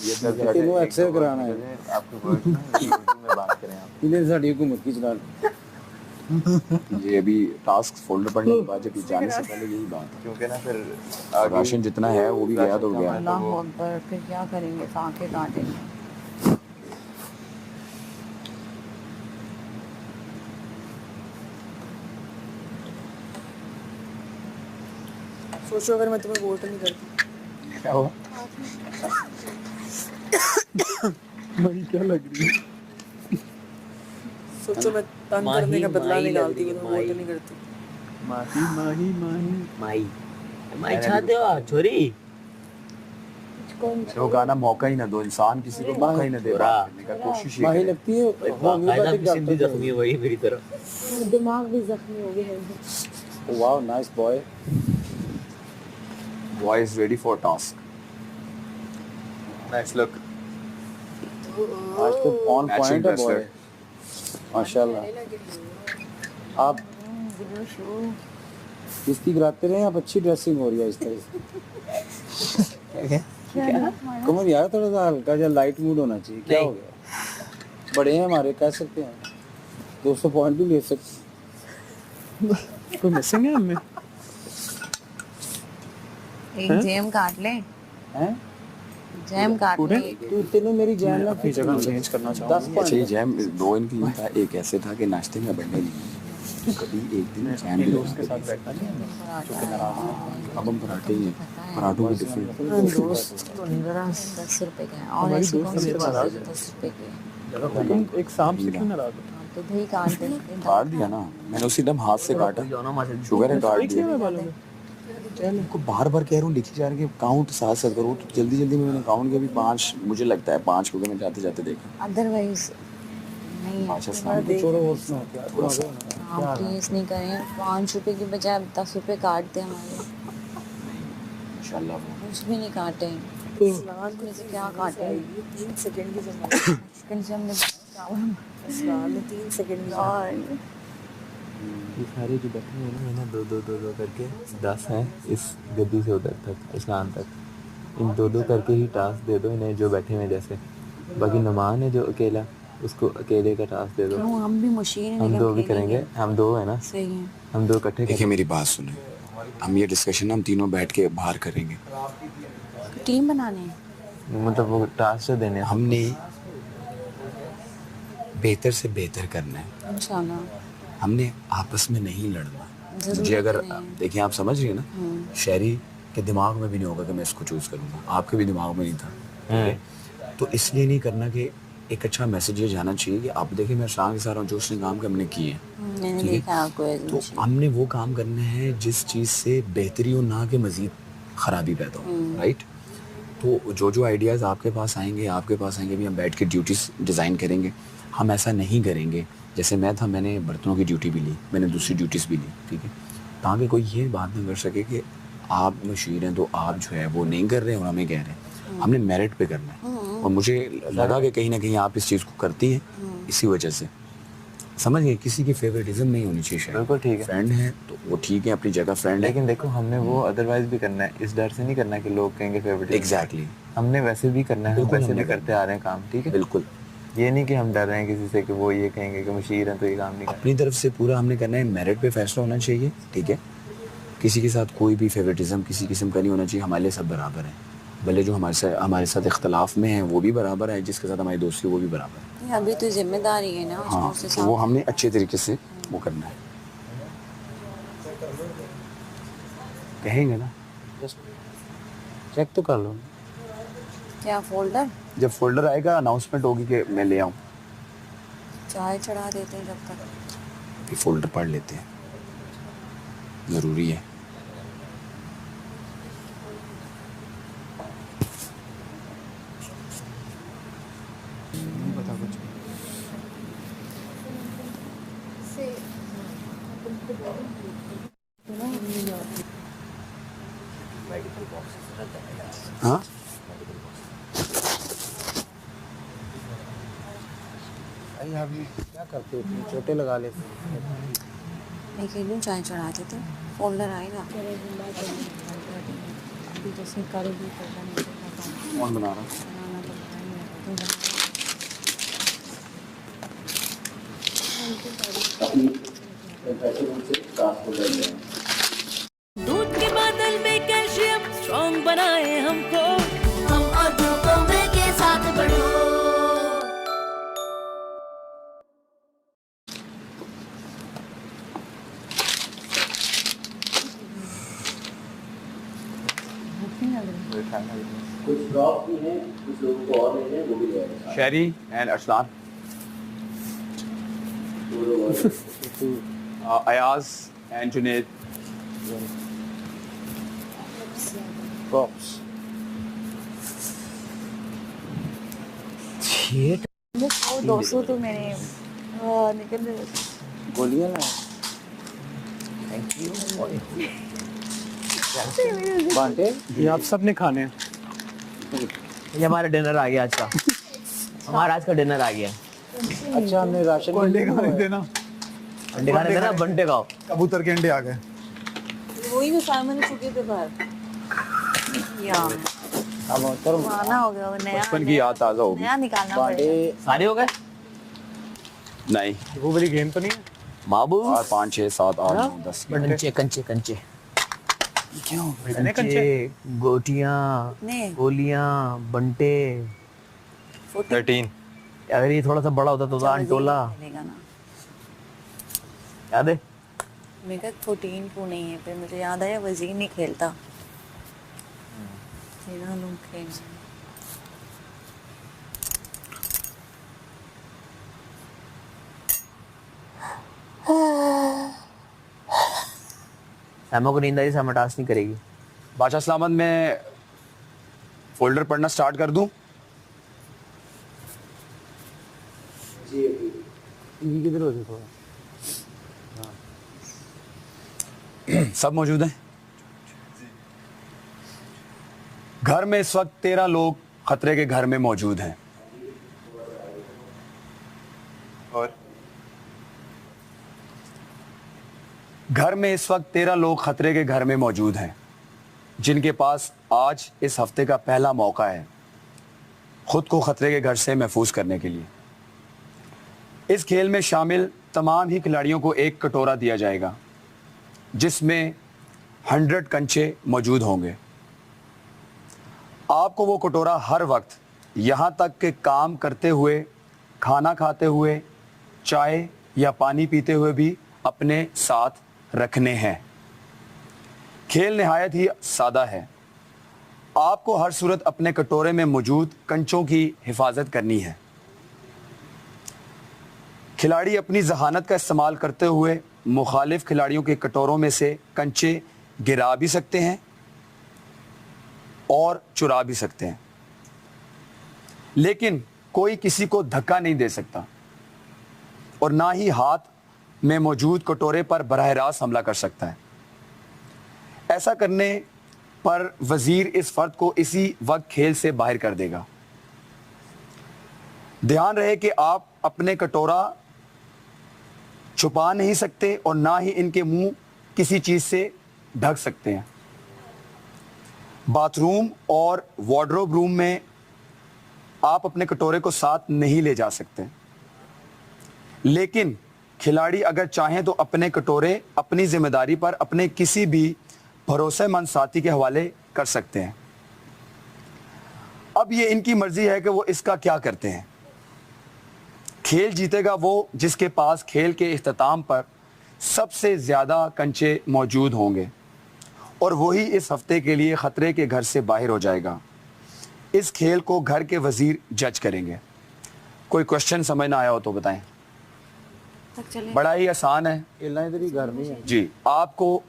तीनों एक्सेल कराना है। आपको वर्ड में बात करें आप। इन्हें साड़ी हुकूमत की चलानी। ये अभी टास्क फोल्डर पढ़ने के बाद जब जाने से पहले यही बात है, क्योंकि ना फिर राशन जितना है वो भी गया तो गया। अल्लाह अकबर, फिर क्या करेंगे? आंखें काटेंगे। सोचो अगर मैं तुम्हें वोट नहीं करती। क्या हुआ? भाई क्या लग रही है? सोचो मैं तंग करने का बदला निकालती हूँ, वोट माही। नहीं करती। माही माही माही माई माई चाहते हो छोरी? वो गाना मौका ही ना दो, इंसान किसी को मौका ही ना दे बात करने का, कोशिश ही माही करे। लगती है बाकायदा किस्म की जख्मी हुई मेरी तरफ। दिमाग भी जख्मी हो गया है। Wow nice boy. Boy is ready for task. Nice look. आज तो ऑन Matching पॉइंट है dress बॉय है। माशाल्लाह। आप किस्ती कराते रहे, आप अच्छी ड्रेसिंग हो रही है इस तरह से। कमर यार थोड़ा सा हल्का या लाइट मूड होना चाहिए। क्या हो गया? बड़े हैं हमारे, कह सकते हैं 200 पॉइंट भी ले सकते। कोई मिसिंग है हमें? एक जैम काट ले। हैं? जैम काट ले। तू तेने मेरी जैम ना अपनी जगह चेंज करना चाहूँगा। 10 अच्छा ये जैम दो इनकी ये था, एक ऐसे था कि नाश्ते में बनने नहीं, कभी एक दिन जैम भी उसके साथ बैठना नहीं। अब हम पराठे ही हैं, पराठों की डिफरेंट। दोस्त तो नहीं बड़ा 10 रुपए का है और हमारी ऐसी दोस्त कौन सी मेरे बात पास है जो 10 रुपए की है? तुम एक सांप से क्यों नाराज हो? तो दही काट दे। काट दिया ना मैंने, उसी टाइम हाथ से काटा, शुगर है काट दिया। मैं मालूम है। उनको बार बार कह रहा हूँ लिखी जा रही है काउंट साथ साथ करो, तो जल्दी जल्दी में मैंने काउंट किया, अभी 5 मुझे लगता है 5 हो गए मैं जाते जाते देखा। अदरवाइज नहीं अच्छा सामने छोड़ो और सुनो क्या थोड़ा सा आप प्लीज नहीं करें। 5 रुपए की बजाय 10 रुपए काट दे हमारे। इंशाल्लाह कुछ भी नहीं काटे। में से क्या काटे? 3 सेकंड की जरूरत। सेकंड से हमने चावल इस्लाम में 3 सेकंड और ये सारे जो बैठे हैं ना, इन्हें 2 करके 10 हैं इस गद्दी से उधर तक इस्लाम तक, इन 2 करके ही टास्क दे दो इन्हें जो बैठे हुए जैसे। बाकी नुमान है जो अकेला, उसको अकेले का टास्क दे दो। क्यों? हम भी मशीन हैं, हम लेकिन 2 भी अकेले करेंगे, हम 2 है ना, सही है। हम 2 इकट्ठे देखिए मेरी बात सुने, हम ये डिस्कशन हम तीनों बैठ के बाहर करेंगे। टीम बनाने हैं। मतलब वो टास्क जो देने हैं। हमने बेहतर से बेहतर करना है, इंशाल्लाह। हमने आपस में नहीं लड़ना। जरूर मुझे अगर करें। देखिए आप समझ रही है ना, शहरी कि दिमाग में भी नहीं होगा कि मैं इसको चूज़ करूँगा, आपके भी दिमाग में नहीं था, ठीक है? तो इसलिए नहीं करना कि एक अच्छा मैसेज ये जाना चाहिए कि आप देखिए मैं शाह के साथ जो उसने काम के हमने किए हैं, मैंने ठीक है? देखा आपको तो हमने वो काम करने हैं जिस चीज़ से बेहतरी हो, ना कि मज़ीद ख़राबी पैदा हो, राइट? तो जो आइडियाज़ आपके पास आएंगे भी हम बैठ के ड्यूटीज़ डिज़ाइन करेंगे। हम ऐसा नहीं करेंगे जैसे मैं था, मैंने बर्तनों की ड्यूटी भी ली, मैंने दूसरी ड्यूटीज़ भी ली, ठीक है? ताकि कोई ये बात ना कर सके कि आप मशीर हैं तो आप जो है वो नहीं कर रहे हैं और हमें कह रहे हैं। हमने मेरिट पे करना है और मुझे लगा कि कहीं ना कहीं आप इस चीज़ को करती हैं, इसी वजह से समझ गए, किसी की फेवरेटिज्म नहीं होनी चाहिए। बिल्कुल ठीक है, फ्रेंड है तो वो ठीक है, अपनी जगह फ्रेंड है, लेकिन देखो हमने वो अदरवाइज भी करना है, इस डर से नहीं करना कि लोग कहेंगे फेवरेट। एग्जैक्टली, हमने वैसे भी करना है, बिल्कुल वैसे भी हमने करते आ रहे हैं काम, ठीक है? बिल्कुल। ये नहीं कि हम डर रहे हैं किसी से कि वो ये कहेंगे कि मशीर हैं तो ये काम नहीं अपनी तरफ से पूरा हमने करना है, मेरिट पे फैसला होना चाहिए, ठीक है? किसी के साथ कोई भी फेवरेटिज्म किसी किस्म का नहीं होना चाहिए। हमारे लिए सब बराबर हैं, भले जो हमारे साथ इख्तलाफ में है वो भी बराबर है, जिसके साथ हमारी दोस्ती वो भी बराबर है। अभी तो जिम्मेदारी है ना, हाँ, तो वो हमने अच्छे तरीके से वो करना है, कहेंगे ना, चेक तो कर लो। क्या फोल्डर? जब फोल्डर आएगा अनाउंसमेंट होगी कि मैं ले आऊँ, चाय चढ़ा देते हैं जब तक। ये फोल्डर पढ़ लेते हैं, ज़रूरी है। हाँ क्या करते हो, छोटे लगा लेते मैं कह लूँ चाय चढ़ा देते, फोल्डर आएगा। कौन बना रहा? दूध के बादल में कैल्शियम स्ट्रॉन्ग बनाए हमको, हम और ग्लूकोमेट के साथ बढ़ो। कुछ ड्रॉप भी हैं, कुछ लोगों को और लेने हैं, वो भी ले आएंगे। शहरी and Arsalan, Ayaz and Junaid, props. वो 200 तो मैंने निकल रहे गोलियां ना। Thank you. बांटे ये आप सब ने खाने हैं। ये हमारा डिनर आ गया आज का, हमारा आज का डिनर आ गया। अच्छा हमने राशन अंडे खाने देना, अंडे खाने देना, बंटे खाओ। कबूतर के अंडे आ गए। वही जो सामने चुके थे बाहर। पुराना हो गया, वो नया बचपन की याद ताज़ा होगी। नया निकालना पड़ेगा। सारे हो गए? नहीं, वो वाली गेम तो नहीं है। माबू 5 6 7 8 9 10 कंचे कंचे कंचे क्यों? कंचे, गोटियां, गोलियां, बंटे। 13। अगर ये थोड़ा सा बड़ा होता तो अंटोला याद है? मेरे का 14 क्यों नहीं है? फिर मुझे याद आया वजीर नहीं खेलता। तेरा लोग खेल सैमा को नींद आई, सैमा टास्क नहीं करेगी। बादशाह सलामत, मैं फोल्डर पढ़ना स्टार्ट कर दूं? ये किधर हो थोड़ा सब मौजूद हैं? घर में इस वक्त 13 लोग खतरे के घर में मौजूद हैं। और घर में इस वक्त 13 लोग खतरे के घर में मौजूद हैं, जिनके पास आज इस हफ्ते का पहला मौका है खुद को खतरे के घर से महफूज करने के लिए। इस खेल में शामिल तमाम ही खिलाड़ियों को एक कटोरा दिया जाएगा जिसमें 100 कंचे मौजूद होंगे। आपको वो कटोरा हर वक्त यहाँ तक कि काम करते हुए, खाना खाते हुए, चाय या पानी पीते हुए भी अपने साथ रखने हैं। खेल निहायत ही सादा है। आपको हर सूरत अपने कटोरे में मौजूद कंचों की हिफाजत करनी है। खिलाड़ी अपनी जहानत का इस्तेमाल करते हुए मुखालिफ खिलाड़ियों के कटोरों में से कंचे गिरा भी सकते हैं और चुरा भी सकते हैं, लेकिन कोई किसी को धक्का नहीं दे सकता और ना ही हाथ में मौजूद कटोरे पर बराह रास्त हमला कर सकता है। ऐसा करने पर वजीर इस फर्द को इसी वक्त खेल से बाहर कर देगा। ध्यान रहे कि आप अपने कटोरा छुपा नहीं सकते और ना ही इनके मुंह किसी चीज से ढक सकते हैं। बाथरूम और वार्डरोब रूम में आप अपने कटोरे को साथ नहीं ले जा सकते, लेकिन खिलाड़ी अगर चाहें तो अपने कटोरे अपनी जिम्मेदारी पर अपने किसी भी भरोसेमंद साथी के हवाले कर सकते हैं। अब ये इनकी मर्जी है कि वो इसका क्या करते हैं। खेल जीतेगा वो जिसके पास खेल के इख्तिताम पर सबसे ज्यादा कंचे मौजूद होंगे और वही इस हफ्ते के लिए खतरे के घर से बाहर हो जाएगा। इस खेल को घर के वजीर जज करेंगे। कोई क्वेश्चन समझ ना आया हो तो बताएं। बड़ा ही आसान है इधर ही घर नहीं है जी। आपको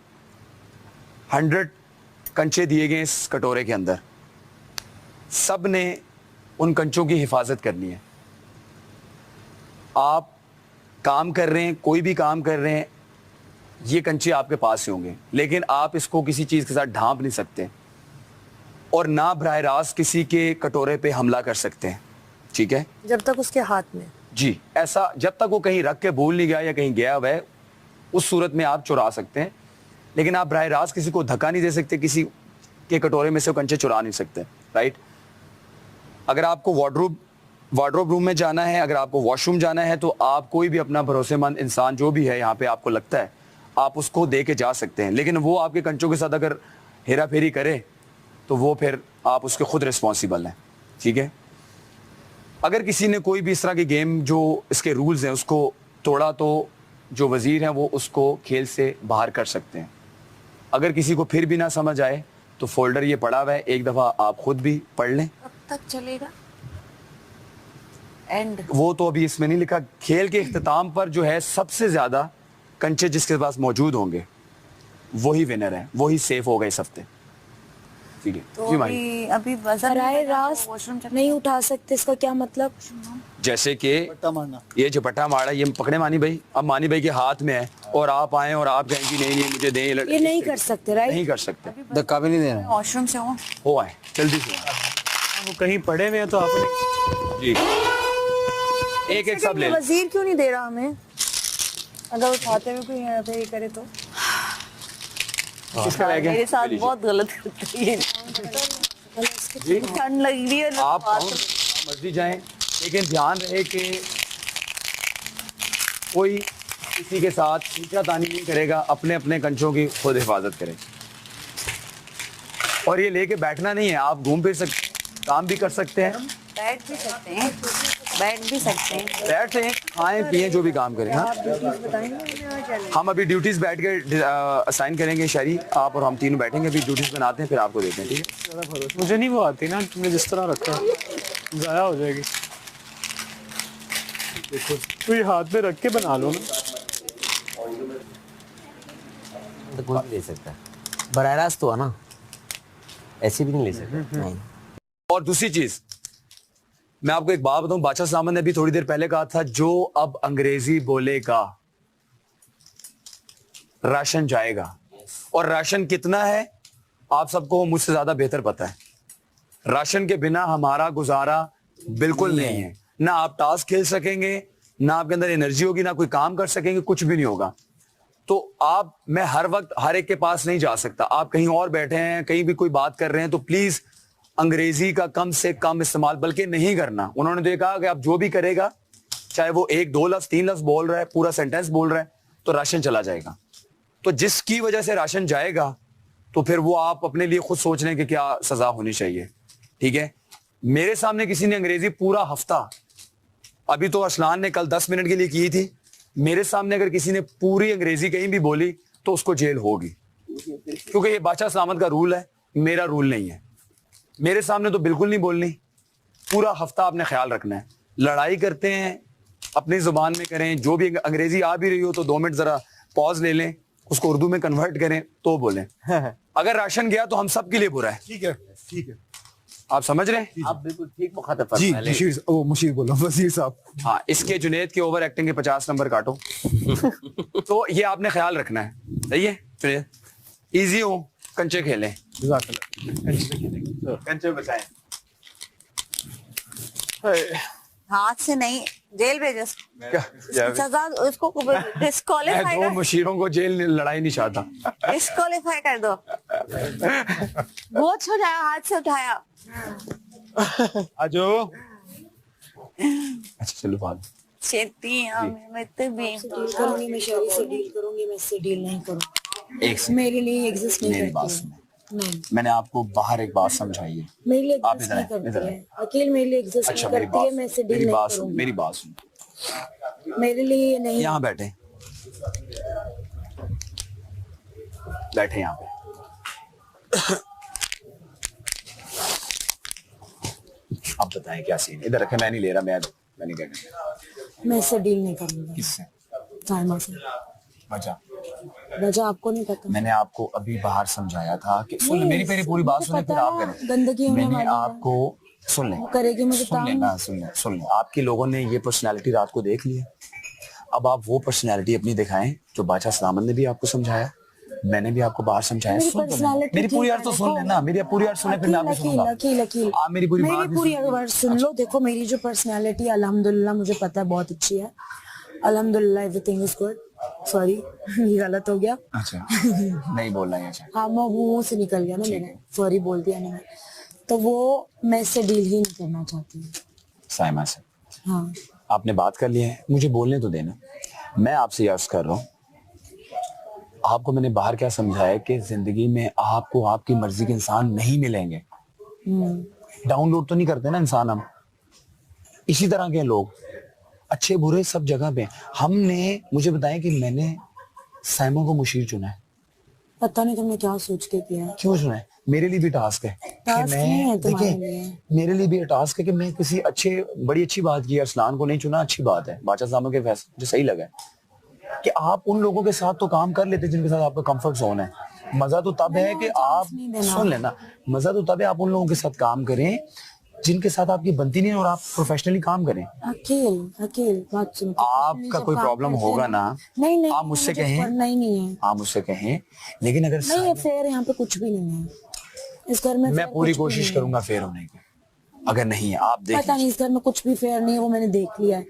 100 कंचे दिए गए इस कटोरे के अंदर, सब ने उन कंचों की हिफाजत करनी है। आप काम कर रहे हैं, कोई भी काम कर रहे हैं, ये कंचे आपके पास ही होंगे, लेकिन आप इसको किसी चीज के साथ ढांप नहीं सकते और ना बराह रास्त किसी के कटोरे पे हमला कर सकते हैं। ठीक है, जब तक उसके हाथ में जी। ऐसा जब तक वो कहीं रख के भूल नहीं गया या कहीं गया हुआ है, उस सूरत में आप चुरा सकते हैं, लेकिन आप बराह रास्त किसी को धक्का नहीं दे सकते, किसी के कटोरे में से कंचे चुरा नहीं सकते। राइट। अगर आपको वार्डरोब रूम में जाना है, अगर आपको वॉशरूम जाना है, तो आप कोई भी अपना भरोसेमंद इंसान जो भी है यहाँ पे आपको लगता है, आप उसको दे के जा सकते हैं, लेकिन वो आपके कंचों के साथ अगर हेरा फेरी करे तो वो फिर आप उसके खुद रिस्पॉन्सिबल हैं। ठीक है। अगर किसी ने कोई भी इस तरह की गेम जो इसके रूल्स हैं उसको तोड़ा तो जो वजीर हैं वो उसको खेल से बाहर कर सकते हैं। अगर किसी को फिर भी ना समझ आए तो फोल्डर ये पड़ा हुआ है, एक दफ़ा आप खुद भी पढ़ लें। कब तक चलेगा एंड? वो तो अभी इसमें नहीं लिखा। खेल के इख्तिताम पर जो है सबसे ज्यादा कंचे जिसके पास मौजूद होंगे वही विनर है, वही सेफ होगा इस हफ्ते। ठीक है। तो अभी बराह रास्त नहीं उठा सकते, इसका क्या मतलब? जैसे कि ये झपट्टा मारा, ये पकड़े मानी भाई, अब मानी भाई के हाथ में है और आप आए और आप कहें कि नहीं मुझे दें, ये नहीं कर सकते। राइट, नहीं कर सकते, धक्का भी नहीं देना। वॉशरूम से हो आए जल्दी से। वो कहीं पड़े हुए हैं तो आपने जी एक एक सब ले। वजीर क्यों नहीं दे रहा हमें? अगर उठाते हुए कोई यहाँ पे ये करे तो मेरे साथ बहुत गलत करते हैं। ठंड लग रही है। आप मर्जी जाएं, लेकिन ध्यान रहे कि कोई किसी के साथ नीचातानी नहीं करेगा, अपने अपने कंचों की खुद हिफाजत करें। और ये लेके बैठना नहीं है, आप घूम फिर सकते, काम भी कर सकते हैं, बैठ भी सकते हैं, बैठ भी सकते हैं, बैठे खाएं पिएं जो भी काम करें। हाँ, हम अभी ड्यूटीज बैठ के असाइन करेंगे। शरी आप और हम तीनों बैठेंगे, अभी ड्यूटीज बनाते हैं, फिर आपको देते हैं। ठीक है। मुझे नहीं वो आती ना, तुमने जिस तरह रखा जाया हो जाएगी। देखो तो ये हाथ में रख के बना लो ना। तो कोई भी ले सकता है, बराह रास्त तो है ना, ऐसे भी नहीं ले सकता। नहीं। और दूसरी चीज मैं आपको एक बात बताऊं, बादशाह सामन ने भी थोड़ी देर पहले कहा था, जो अब अंग्रेजी बोलेगा राशन जाएगा। और राशन कितना है आप सबको मुझसे ज्यादा बेहतर पता है। राशन के बिना हमारा गुजारा बिल्कुल नहीं है। ना आप टास्क खेल सकेंगे, ना आपके अंदर एनर्जी होगी, ना कोई काम कर सकेंगे, कुछ भी नहीं होगा। तो मैं हर वक्त हर एक के पास नहीं जा सकता। आप कहीं और बैठे हैं, कहीं भी कोई बात कर रहे हैं, तो प्लीज अंग्रेजी का कम से कम इस्तेमाल बल्कि नहीं करना। उन्होंने देखा कि आप जो भी करेगा, चाहे वो 1 2 लफ्ज 3 लफ्ज बोल रहा है, पूरा सेंटेंस बोल रहा है, तो राशन चला जाएगा। तो जिसकी वजह से राशन जाएगा तो फिर वो आप अपने लिए खुद सोच लें कि क्या सजा होनी चाहिए। ठीक है। मेरे सामने किसी ने अंग्रेजी पूरा हफ्ता, अभी तो असलान ने कल 10 मिनट के लिए की थी, मेरे सामने अगर किसी ने पूरी अंग्रेजी कहीं भी बोली तो उसको जेल होगी। क्योंकि ये बादशाह सलामत का रूल है, मेरा रूल नहीं है। मेरे सामने तो बिल्कुल नहीं बोलनी, पूरा हफ्ता आपने ख्याल रखना है। लड़ाई करते हैं अपनी जुबान में करें, जो भी अंग्रेजी आ भी रही हो तो 2 मिनट जरा पॉज ले लें, उसको उर्दू में कन्वर्ट करें तो बोलें। अगर राशन गया तो हम सब के लिए बुरा है। ठीक है, ठीक है, आप समझ रहे हैं? आप बिल्कुल ठीक मुखातब जी फरमा रहे हैं। मुशीर बोलो, वजीर साहब। हाँ, इसके जुनेद के ओवर एक्टिंग के 50 नंबर काटो। तो ये आपने ख्याल रखना है, सही है? जुनेद इजी हो, कंचे खेलें, कंचे बचाएं। हाथ से नहीं, जेल भेजो। सजा उसको मैं डिस्क्वालीफाई 2 मुशीरों को जेल लड़ाई नहीं चाहता। डिस्क्वालीफाई कर दो। वो छुड़ाया, हाथ से उठाया। आजो। अच्छा चलो बात। खेती मैं तो भी करूंगी, मैं शहरी से डील करूंगी, मैं इससे डील नहीं करूंगी। एक सेकंड, मेरे लिए एग्जिस्ट नहीं मेरी बात करती है। सुनो। नहीं, मैंने आपको बाहर एक बात समझाई है। मेरे लिए आप एग्जिस्ट इधर नहीं आए, इधर करती आए। है। अकेले मेरे लिए एग्जिस्ट अच्छा नहीं मेरी करती है, मैं इससे डील मेरी नहीं बात सुन, करूंगी। मेरी बात सुन। मेरे लिए ये नहीं। यहाँ बैठे, बैठे यहाँ पे। अब बताएं क्या सीन। इधर रखे, मैं नहीं ले रहा, मैंने क्या करना। मैं इससे डील नहीं करूंगी। किससे? साइमा से। वजह आपको नहीं पता। मैंने आपको अभी बाहर समझाया था कि सुन ले, नहीं, मेरी पूरी बात सुने, फिर आप करें। गंदगी होने मैंने वाली है। आपको सुन ले, वो करेगी मुझे सुन ले ना, सुन ले। आपके लोगों ने ये पर्सनालिटी रात को देख ली है। अब आप वो पर्सनालिटी अपनी दिखाएं जो बादशाह सलामत ने भी आपको समझाया, मैंने भी आपको बाहर समझाया। मेरी सुन तो personality मेरी पूरी ठीक अर्ज है, तो सुन देखो। लेना, मेरी पूरी अर्ज सुने, फिर मैं आपको सुनूंगा। आप मेरी पूरी बात भी पूरी सुन लो। वर्ड सुन लो। देखो मेरी जो पर्सनालिटी अल्हम्दुलिल्लाह मुझे पता है बहुत अच्छी है। अल्हम्दुलिल्लाह एवरीथिंग इज गुड। सॉरी ये गलत हो गया। अच्छा नहीं बोलना है। अच्छा हाँ, मैं मुंह से निकल गया ना, मैंने सॉरी बोल दिया मैंने। तो वो मैं इससे डील ही नहीं करना चाहती हूँ। साइमा से हाँ, आपने बात कर ली है, मुझे बोलने तो देना। मैं आपसे अर्ज कर रहा हूँ, आपको मैंने बाहर क्या समझाया कि जिंदगी में आपको आपकी मर्जी के इंसान नहीं मिलेंगे। डाउनलोड तो नहीं करते ना इंसान हम, इसी तरह के लोग अच्छे बुरे सब जगह पे। हमने, मुझे बताएं कि मैंने साइमा को मुशीर चुना है। पता नहीं तुमने क्या सोच के किया है। क्यों चुना है? मेरे लिए भी टास्क है कि टास्क नहीं है तुम्हारे लिए। मेरे लिए भी टास्क है कि मैं किसी बड़ी अच्छी बात की। अरसलान को नहीं चुना, अच्छी बात है। बादशाह साहब के फैसले जो सही लगा है कि आप उन लोगों के साथ तो काम कर लेते जिनके साथ आपका कंफर्ट जोन है। मजा तो तब है कि आप सुन लेना, मजा तो तब है आप उन लोगों के साथ काम करें जिनके साथ आपकी बनती नहीं है और आप प्रोफेशनली काम करें। अकेल बात सुनो। आपका कोई प्रॉब्लम होगा ना, नहीं, आप मुझसे कहें, नहीं है, आप मुझसे कहें, लेकिन अगर नहीं फेयर यहाँ पे कुछ भी नहीं है इस घर में। मैं पूरी कोशिश करूंगा फेयर होने की। अगर नहीं है आप देख पता नहीं, इस घर में कुछ भी फेयर नहीं है, वो मैंने देख लिया है।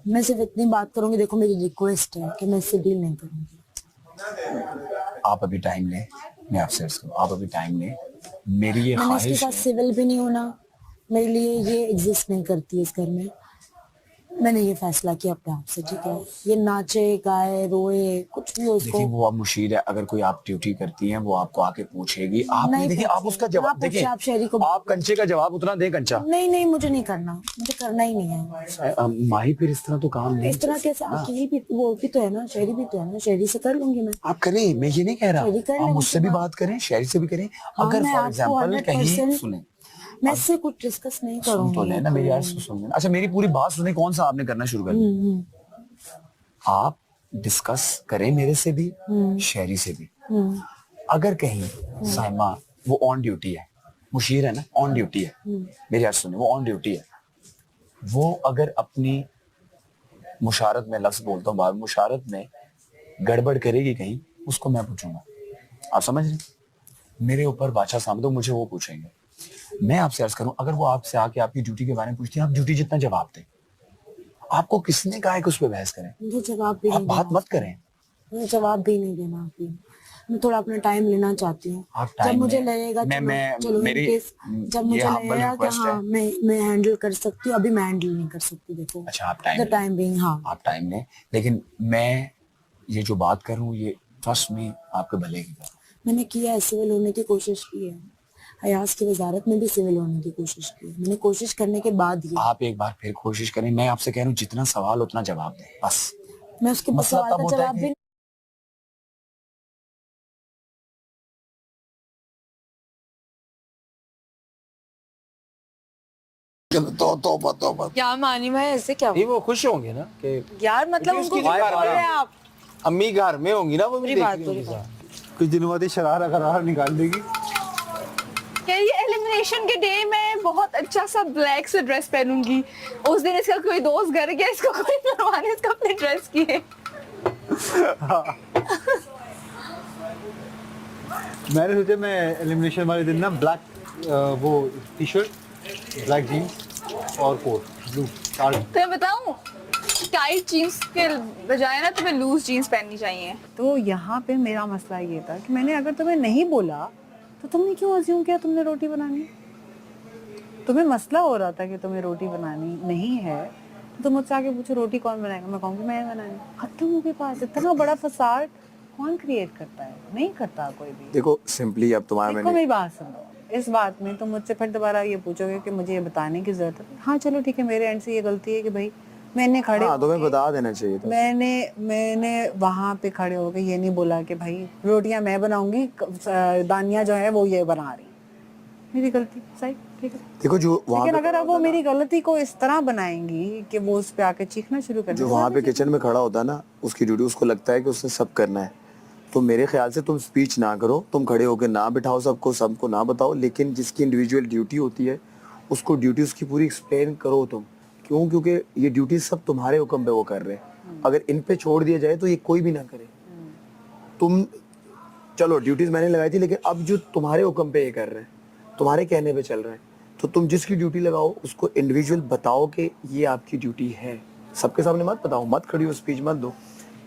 मैं सिर्फ इतनी बात करूंगी, देखो मेरी रिक्वेस्ट है कि मैं इससे डील नहीं करूंगी। आप अभी टाइम लें, मैं आपसे अर्ज करूं, आप अभी टाइम लें। मेरी ये मैंने इसके ख्वाहिश साथ है। सिविल भी नहीं होना, मेरे लिए ये एग्जिस्ट नहीं करती है इस घर में। मैंने ये फैसला किया अपने आप से, ठीक है। ये नाचे गाए रोए कुछ भी हो उसको। देखिए वो अब मुशीर है, अगर कोई आप ड्यूटी करती हैं वो आपको आके पूछेगी, आप नहीं देखिए, आप उसका जवाब देखिए, आप शहरी को आप कंचे का जवाब उतना दें कंचा। नहीं मुझे नहीं करना, मुझे करना ही नहीं है। माही फिर इस तरह तो काम नहीं, इस तरह कैसे? अकेली भी वो भी तो है ना, शहरी भी तो है ना, शहरी से कर लूंगी मैं। आप करें, मैं ये नहीं कह रहा, आप मुझसे भी बात करें, शहरी से भी करें। अगर फॉर एग्जाम्पल कहीं सुने, मैं इससे कुछ डिस्कस नहीं सुन करूंगी। तो लेना मेरी यार, सुन लेना। अच्छा मेरी पूरी बात सुने, कौन सा आपने करना शुरू कर दिया। आप डिस्कस करें मेरे से भी, शहरी से भी। अगर कहीं साइमा वो ऑन ड्यूटी है, मुशीर है ना, ऑन ड्यूटी है, मेरी यार सुने, वो ऑन ड्यूटी है, वो अगर अपनी मुशारत में, लफ्ज बोलता हूँ बार, मुशारत में गड़बड़ करेगी कहीं, उसको मैं पूछूंगा। आप समझ रहे? मेरे ऊपर बादशाह साहब तो मुझे वो पूछेंगे। मैं आपसे अर्ज करूं, अगर वो आपसे आके आपकी ड्यूटी के बारे में पूछती है, आप ड्यूटी जितना जवाब दें। आपको किसने कहा है कि उस पर बहस करें? मुझे जवाब भी आप बात मत करें, मुझे जवाब भी नहीं देना अभी। मैं थोड़ा अपना टाइम लेना चाहती हूँ। जब मुझे लगेगा जब मुझे लगेगा कि हाँ मैं हैंडल कर सकती हूँ, अभी मैं हैंडल नहीं कर सकती। देखो अच्छा आप टाइम बिंग, हाँ आप टाइम लें, लेकिन मैं ये जो बात कर रहा हूँ ये ट्रस्ट में आपके भले की बात। मैंने किया है, सिविल होने की कोशिश की है, हयास की वजारत में भी सिविल होने की कोशिश की है। मैंने कोशिश करने के बाद ही। आप एक बार फिर कोशिश करें, मैं आपसे कह रहा हूँ जितना सवाल उतना जवाब दें बस। मैं उसके मसला सवाल तब का होता है जवाब कि भी तो क्या मानी भाई ऐसे क्या नहीं वो खुश होंगे ना कि यार मतलब क्योंकि उनको उसकी क्या बात बोल रहे हैं आप? अम्मी घर में होंगी ना वो भी पूरी देख बात, रही पूरी होंगी बात। साथ। कुछ दिनों बाद ही शरारा करार निकाल देगी। क्या ये एलिमिनेशन के डे मैं बहुत अच्छा सा ब्लैक सा ड्रेस पहनूंगी, उस दिन इसका कोई दोस्त घर गया, इसको कोई परवाने इसको अपने ड्रेस किए। मैंने सोचा मैं एलिमिनेशन वाले दिन ना ब्लैक वो टी शर्ट, ब्लैक जीन्स और कोट ब्लू कार्ड। तो मैं बताऊं, टाइट जीन्स के बजाय ना तुम्हें लूज जीन्स पहननी चाहिए। तो यहाँ पे मेरा मसला ये था कि मैंने अगर तुम्हें नहीं बोला तो तुमने क्यों अज्यूम किया तुमने रोटी बनानी? तुम्हें मसला हो रहा था कि तुम्हें रोटी बनानी नहीं है तो तुम मुझसे आके पूछो रोटी कौन बनाएगा, मैं कहूँगी मैं बनानी, खत्म हो गई बात। इतना बड़ा फसाद कौन क्रिएट करता है? नहीं करता कोई भी। देखो सिंपली अब तुम्हारा देखो मैंने मेरी बात सुनो, इस बात में तुम मुझसे फिर दोबारा ये पूछोगे कि मुझे ये बताने की जरूरत है। हाँ चलो ठीक है, मेरे एंड से ये गलती है कि भाई मैंने खड़े हाँ तुम्हें बता देना चाहिए था। मैंने वहां पे खड़े होकर ये नहीं बोला कि भाई रोटियां मैं बनाऊंगी, दानिया जो है वो ये बना रही। मेरी गलती, सही, ठीक है। देखो जो वहाँ लेकिन पे अगर अब वो मेरी गलती को इस तरह बनाएंगी कि वो उस पे आके चीखना शुरू कर दे, जो वहाँ पे किचन में खड़ा होता है ना, उसकी ड्यूटी उसको लगता है कि उसने सब करना है। तो मेरे ख्याल से तुम स्पीच ना करो, तुम खड़े होकर ना बिठाओ सबको ना बताओ, लेकिन जिसकी इंडिविजुअल ड्यूटी होती है उसको ड्यूटी उसकी पूरी एक्सप्लेन करो तुम। क्यों? क्योंकि ये ड्यूटी सब तुम्हारे हुक्म पे वो कर रहे हैं। अगर इन पे छोड़ दिया जाए तो ये कोई भी ना करे। तुम चलो ड्यूटीज मैंने लगाई थी, लेकिन अब जो तुम्हारे हुक्म पे ये कर रहे हैं, तुम्हारे कहने पे चल रहे हैं, तो तुम जिसकी ड्यूटी लगाओ उसको इंडिविजुअल बताओ कि ये आपकी ड्यूटी है। सबके सामने मत बताओ, मत खड़ी हो, स्पीच मत दो,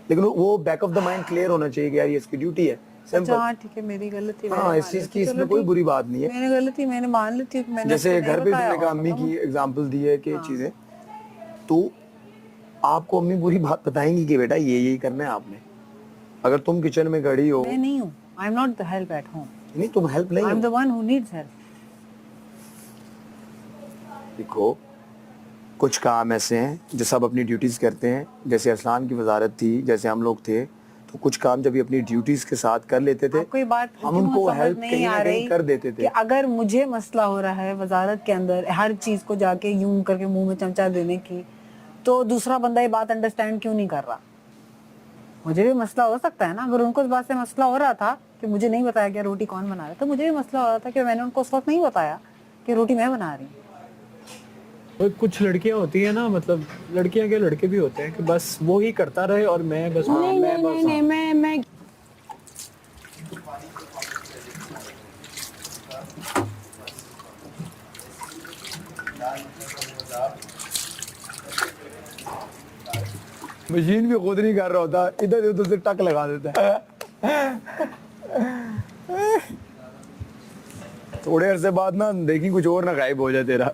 लेकिन वो back of the mind clear होना चाहिए कि यार ये इसकी ड्यूटी है। अच्छा हाँ ठीक है, मेरी गलती। हाँ इस चीज की इसमें कोई बुरी बात नहीं है। मैंने गलती, मैंने मान लेती हूँ। मैंने जैसे घर पे तुमने कहा अम्मी की एग्जांपल दी है कि चीजें, तो आपको अम्मी पूरी बात बताएंगी कि बेटा ये करना है आपने। अगर तुम किचन में खड़ी हो, मैं नहीं हूँ, I am not the help at home. नहीं तुम हेल्प नहीं, I am the one who needs help. देखो कुछ काम ऐसे हैं जो सब अपनी ड्यूटीज करते हैं, जैसे अरसलान की वजारत थी, जैसे हम लोग थे, तो कुछ काम जब ये अपनी ड्यूटीज के साथ कर लेते थे, कोई बात हम उनको हेल्प कहीं ना कहीं कर देते थे। कि अगर मुझे मसला हो रहा है वजारत के अंदर हर चीज को जाके यूं करके मुंह में चमचा देने की, तो दूसरा बंदा ये बात अंडरस्टैंड क्यों नहीं कर रहा? मुझे भी मसला हो सकता है ना। अगर उनको इस बात से मसला हो रहा था कि मुझे नहीं बताया गया रोटी कौन बना रहा है, तो मुझे भी मसला हो रहा था कि मैंने उनको उस वक्त नहीं बताया कि रोटी मैं बना रही हूँ। कुछ लड़कियां होती है ना, मतलब लड़कियां के लड़के भी होते हैं कि बस वो ही करता रहे और मैं बस मैं मशीन भी खुद नहीं कर रहा होता, इधर उधर से टक लगा देता है। थोड़े अरसे बाद ना देखी कुछ और ना गायब हो जाए तेरा।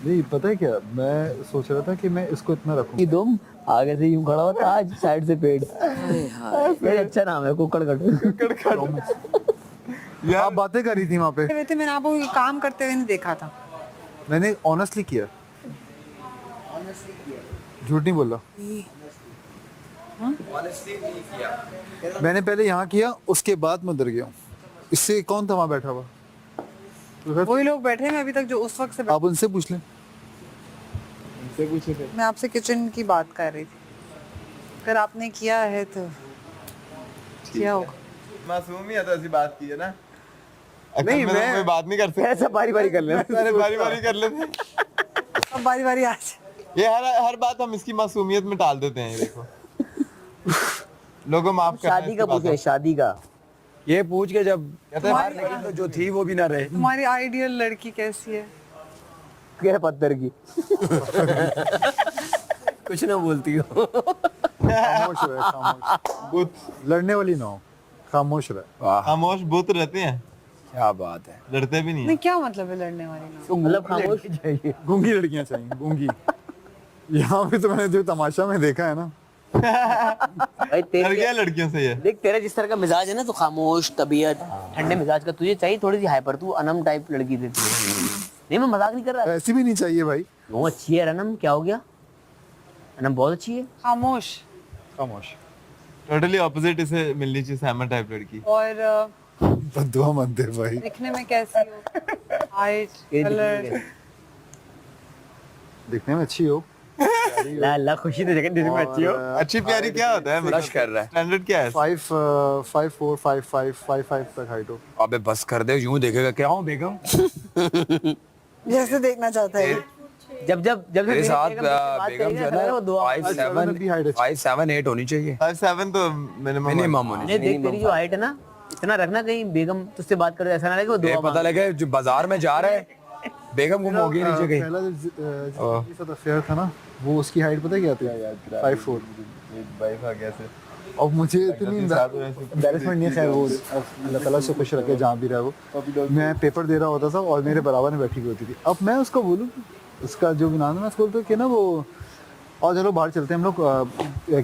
नहीं पता है क्या, मैं सोच रहा था कि मैं इसको इतना रखूं। तुम आगे से यूं खड़ा होता, आज साइड से पेड़। पेड़ अच्छा नाम है, कुकड़ आप बातें कर रही थी वहाँ पे। मैंने आपको ये काम करते हुए नहीं देखा था। मैंने ऑनेस्टली किया, झूठ नहीं बोला। मैंने पहले यहाँ किया, उसके बाद मैं उधर गया हूँ। इससे कौन था वहाँ बैठा हुआ? वही लोग बैठे हैं अभी तक जो उस वक्त से आप उनसे पूछ लें। उनसे पूछे थे। मैं आपसे किचन की बात कर रही थी। अगर आपने किया है तो किया होगा। मासूमियत ऐसी बात की है ना। नहीं मैं कोई बात नहीं कर सकता। ऐसा बारी बारी कर लेना। सारे बारी बारी कर लेते हैं। अब बारी बारी आज ये हर बात हम इसकी मासूमियत में टाल देते हैं। देखो लोगों माफ करना। शादी का पूछे, शादी का ये पूछ के जब बाहर निकली तो जो थी वो भी ना रहे। तुम्हारी आइडियल लड़की कैसी है? क्या पत्थर की। कुछ ना बोलती हो। खामोश रहे, खामोश। बुत लड़ने वाली ना हो, खामोश रहे। खामोश बुत रहते हैं। क्या बात है, लड़ते भी नहीं नहीं क्या मतलब है लड़ने वाली ना? तो मतलब खामोश चाहिए, गूंगी लड़कियां चाहिए, गूंगी। यहाँ पे तो मैंने जो तमाशा में देखा है ना, भाई तेरे लड़कियों से ये देख, तेरा जिस तरह का मिजाज है ना, तो खामोश तबीयत ठंडे मिजाज का तुझे चाहिए। थोड़ी सी हाइपर, तू अनम टाइप लड़की देती है। नहीं मैं मजाक नहीं कर रहा। ऐसी भी नहीं चाहिए भाई। वो अच्छी है अनम, क्या हो गया? अनम बहुत अच्छी है। खामोश टोटली ऑपोजिट इसे मिलनी चाहिए, सैमर टाइप लड़की। और बद्दुआ मत दे भाई। दिखने में कैसी हो? Height, colour? दिखने में अच्छी हो। ला ला खुशी दे जगह दिखने में अच्छी हो। अच्छी प्यारी क्या होता है? ब्लश कर रहा है। स्टैंडर्ड क्या है? 5'4", 5'5", 5'5" तक हाइट हो। अबे बस कर दे, यूं देखेगा क्या हूँ बेगम? जैसे देखना चाहता है। जब मेरे साथ बेगम जो है ना 5'7", 8 होनी चाहिए। 5'7" तो मिनिमम होनी चाहिए। देख तेरी जो हाइट है ना, इतना रखना कहीं बेगम तुझसे बात करे ऐसा ना लगे वो दुआ पता लगे जो बाजार में जा रहा है बेगम गुम हो गई नीचे कहीं। पहला जो अफेयर था ना, वो उसकी हाइट पता क्या थी? 5'4". वाइफ आ गया से। और मुझे इतनी एम्बैरेसमेंट नहीं है, खैर वो अल्लाह ताला से खुश रखे जहाँ भी रहे वो। मैं पेपर दे रहा होता था और मेरे बराबर में बैठी हुई होती थी। अब मैं उसको बोलूँ, उसका जो भी नाम है, मैं उसको बोलता कि ना वो, और चलो बाहर चलते हैं हम लोग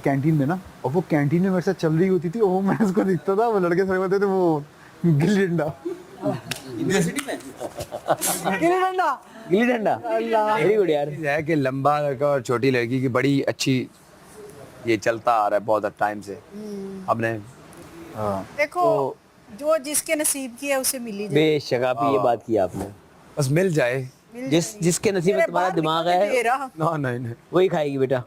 कैंटीन में ना, और वो कैंटीन में मेरे साथ चल रही होती थी, और वो मैं उसको दिखता था, वो लड़के समझ होते थे वो गिल्ली डंडा। गिल्ली डंडा वेरी गुड यार। है कि लंबा लड़का और छोटी लड़की की बड़ी अच्छी ये चलता आ रहा है बहुत टाइम से। अब ने देखो जो जिसके नसीब की है उसे मिली जाए। बेशक आप ये बात की आपने, बस मिल जाए। जिसके नसीब में तुम्हारा दिमाग है ना, नहीं वही खाएगी बेटा।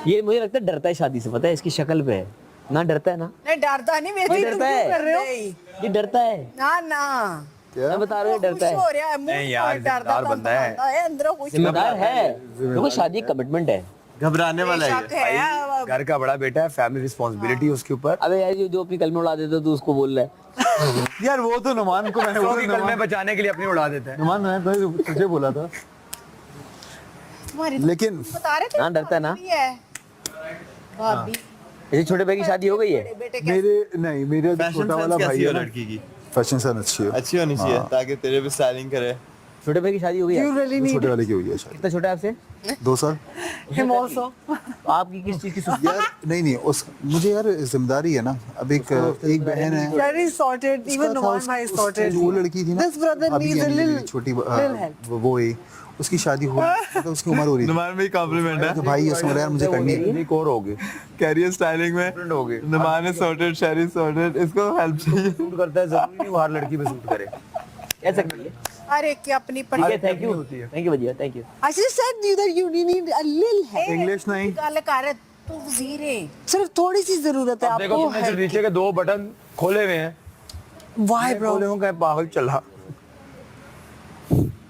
ये मुझे लगता है डरता है शादी से, पता है इसकी शक्ल पे है ना, डरता है ना? नहीं डरता नहीं, मैं डरता है, कर रहे हो ये डरता है ना ना, मैं बता रहा हूँ डरता है। नहीं यार, जिम्मेदार बंदा है, अंदर खुश जिम्मेदार है, क्योंकि शादी कमिटमेंट है, घबराने वाला है। घर का बड़ा बेटा है, फैमिली रिस्पांसिबिलिटी उसके ऊपर। अबे यार जो अपनी कलमे उड़ा देता तू उसको बोल रहा है। यार वो तो नुमान को मैंने बोला, कलमे बचाने के लिए अपनी उड़ा देता है। नुमान मैंने तो तुझे बोला था, लेकिन बता रहे थे ना डरता है ना। भाभी ऐसे छोटे भाई की शादी हो गई है? मेरे नहीं, मेरा जो छोटा वाला भाई है लड़की की फैशन सेंस अच्छी होनी चाहिए ताकि तेरे पे स्टाइलिंग करे। छोटे भाई की शादी हो गई है? छोटे वाले की हुई है शादी। कितना छोटा है आपसे? 2 साल। Him also. आपकी किस चीज की यार नहीं उस मुझे यार जिम्मेदारी है ना। अब एक बहन है। Very sorted. Even Numan bhai is sorted. वो लड़की थी ना, This brother needs a little छोटी help. वो ही उसकी शादी हो, मतलब उसकी उम्र हो रही थी। नुमान में कॉम्प्लीमेंट है तो भाई उसने बोला यार मुझे करनी है। एक और होगी कैरियर स्टाइलिंग में हो गई। Numan is sorted, Sheri is sorted, इसको हेल्प चाहिए। सूट करता है, जरूरी नहीं वो हर लड़की पे सूट करे। ऐसा करिए। अरे क्या अपनी ठीक है, थैंक यू भैया, thank you. I just said you that you need a little help. English नहीं, गल कर तू वजीर है, सिर्फ थोड़ी सी जरूरत है देखो आपको। तुमने नीचे के 2 बटन खोले हुए हैं। Why bro? खोले हुए हैं, पागल चला।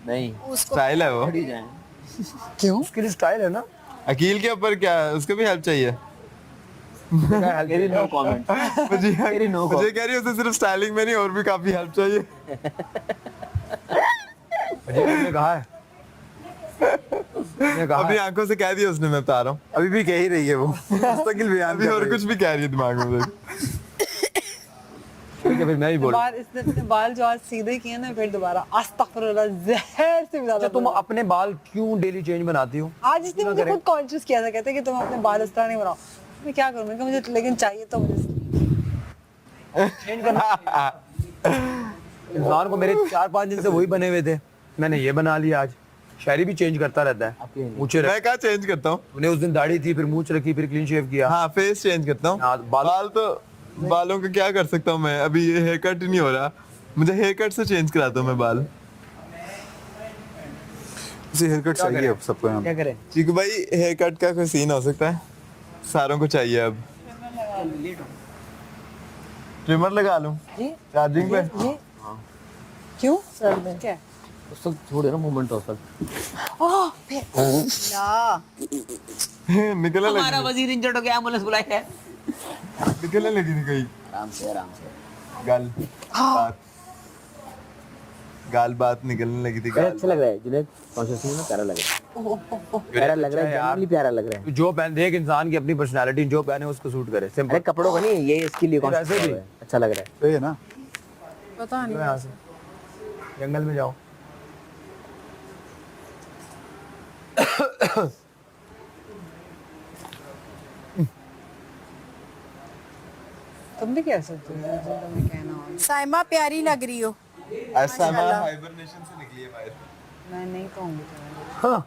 नहीं स्टाइल है वो। क्यों? उसके लिए स्टाइल है ना। अकील के ऊपर क्या है, उसको भी हेल्प चाहिए। No comment. मुझे कह रही है उसे सिर्फ स्टाइलिंग में नहीं और भी काफी हेल्प चाहिए। मुझे कहा है, अपनी आंखों से कह दिया उसने, मैं बता रहा हूँ। अभी भी कह ही रही है वो, मुस्तकिल बयान अभी और कुछ भी कह रही है दिमाग में। ठीक है फिर मैं ही बोल। इसने बाल जो आज सीधे किए ना, फिर दोबारा अस्तगफिरुल्लाह, जहर से भी ज्यादा। तुम अपने बाल क्यों डेली चेंज बनाती हो? आज इसने मुझे खुद कॉन्शियस किया था, कहते कि तुम अपने बाल इस तरह नहीं बनाओ। मैं क्या करूं, मैं मुझे लेकिन चाहिए तो मुझे चेंज करना। इंसान को मेरे 4-5 दिन से वही बने हुए थे, मैंने ये बना लिया आज। शायरी भी चेंज करता रहता है। मूंछें मैं क्या चेंज करता हूँ? तूने उस दिन दाढ़ी थी, फिर मूंछ रखी, फिर क्लीन शेव किया। हाँ फेस चेंज करता हूँ। बाल तो बालों का क्या कर सकता हूँ मैं, अभी ये हेयर कट नहीं हो रहा, मुझे हेयर कट से चेंज कराता हूँ मैं बाल। इसे हेयर कट चाहिए अब सबको यहाँ। क्या करें? चीकू भाई हेयर कट का कोई सीन हो सकता है? सारों को चाहिए अब। ट्रिमर लगा लूं चार्जिंग पे? क्यों सर में क्या? उस वक्त छोड़े ना मोमेंट हो सकता। ओह ना निकलने लगी। हमारा वजीर इंजर्ड हो गया, एम्बुलेंस बुलाई है। निकलने लगी थी कहीं। आराम से गाल बात निकलने लगी थी। अच्छा लग रहा है जुनैद, कॉन्शियस में प्यारा लग रहा है। प्यारा लग रहा है यार, प्यारा लग रहा है। जो पहन देख इंसान की अपनी पर्सनालिटी, जो पहने उसको सूट करे। सिंपल। अरे कपड़ों का नहीं, ये इसके लिए ऐसे भी अच्छा लग रहा है। तो ये ना पता नहीं, यहाँ से जंगल में जाओ। तुम भी कह सकते हो, तुम्हें कहना हो। साइमा प्यारी लग रही हो। ऐसा मैं हाइबरनेशन से निकली है बाहर। मैं नहीं कहूंगी हाँ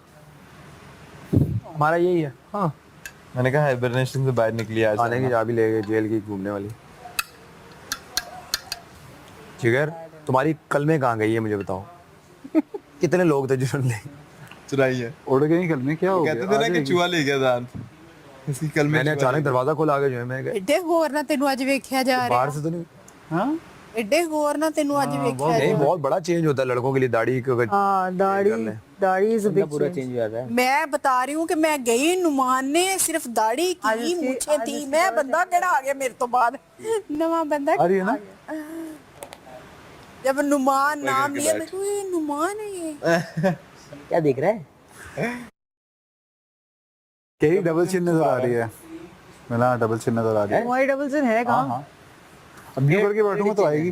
हमारा यही है। हाँ मैंने कहा हाइबरनेशन से बाहर निकली आज। आने की चाबी ले गए जेल की घूमने वाली। जिगर तुम्हारी कलमें कहाँ गई है मुझे बताओ। कितने लोग थे जिन्होंने चुराई है? उड़ गई कल में, क्या हो गया? कहते थे ना कि चूहा ले गया दांत, इसकी कल में मैंने अचानक दरवाजा खोला आगे जो है मैं एडे गौर ना तेनू अज वेख्या जा रहा बाहर से तो नहीं। हाँ एडे गौर ना तेनू अज वेख्या नहीं, बहुत बड़ा चेंज होता है लड़कों के लिए दाढ़ी को। हाँ दाढ़ी इज अ बिग पूरा चेंज हो जाता है। मैं बता रही हूँ कि मैं गई, नुमान ने सिर्फ दाढ़ी की मुझे थी, मैं बंदा केड़ा आ गया मेरे तो बाद, नवा बंदा आ रही है ना? जब नुमान नाम लिया मैं को ये नुमान है ये क्या देख रहा है? कहीं डबल चिन नजर आ रही है। मिला डबल चिन नजर आ रही है। तुम्हारी डबल चिन है कहाँ? अब यूं करके बैठूंगा तो आएगी।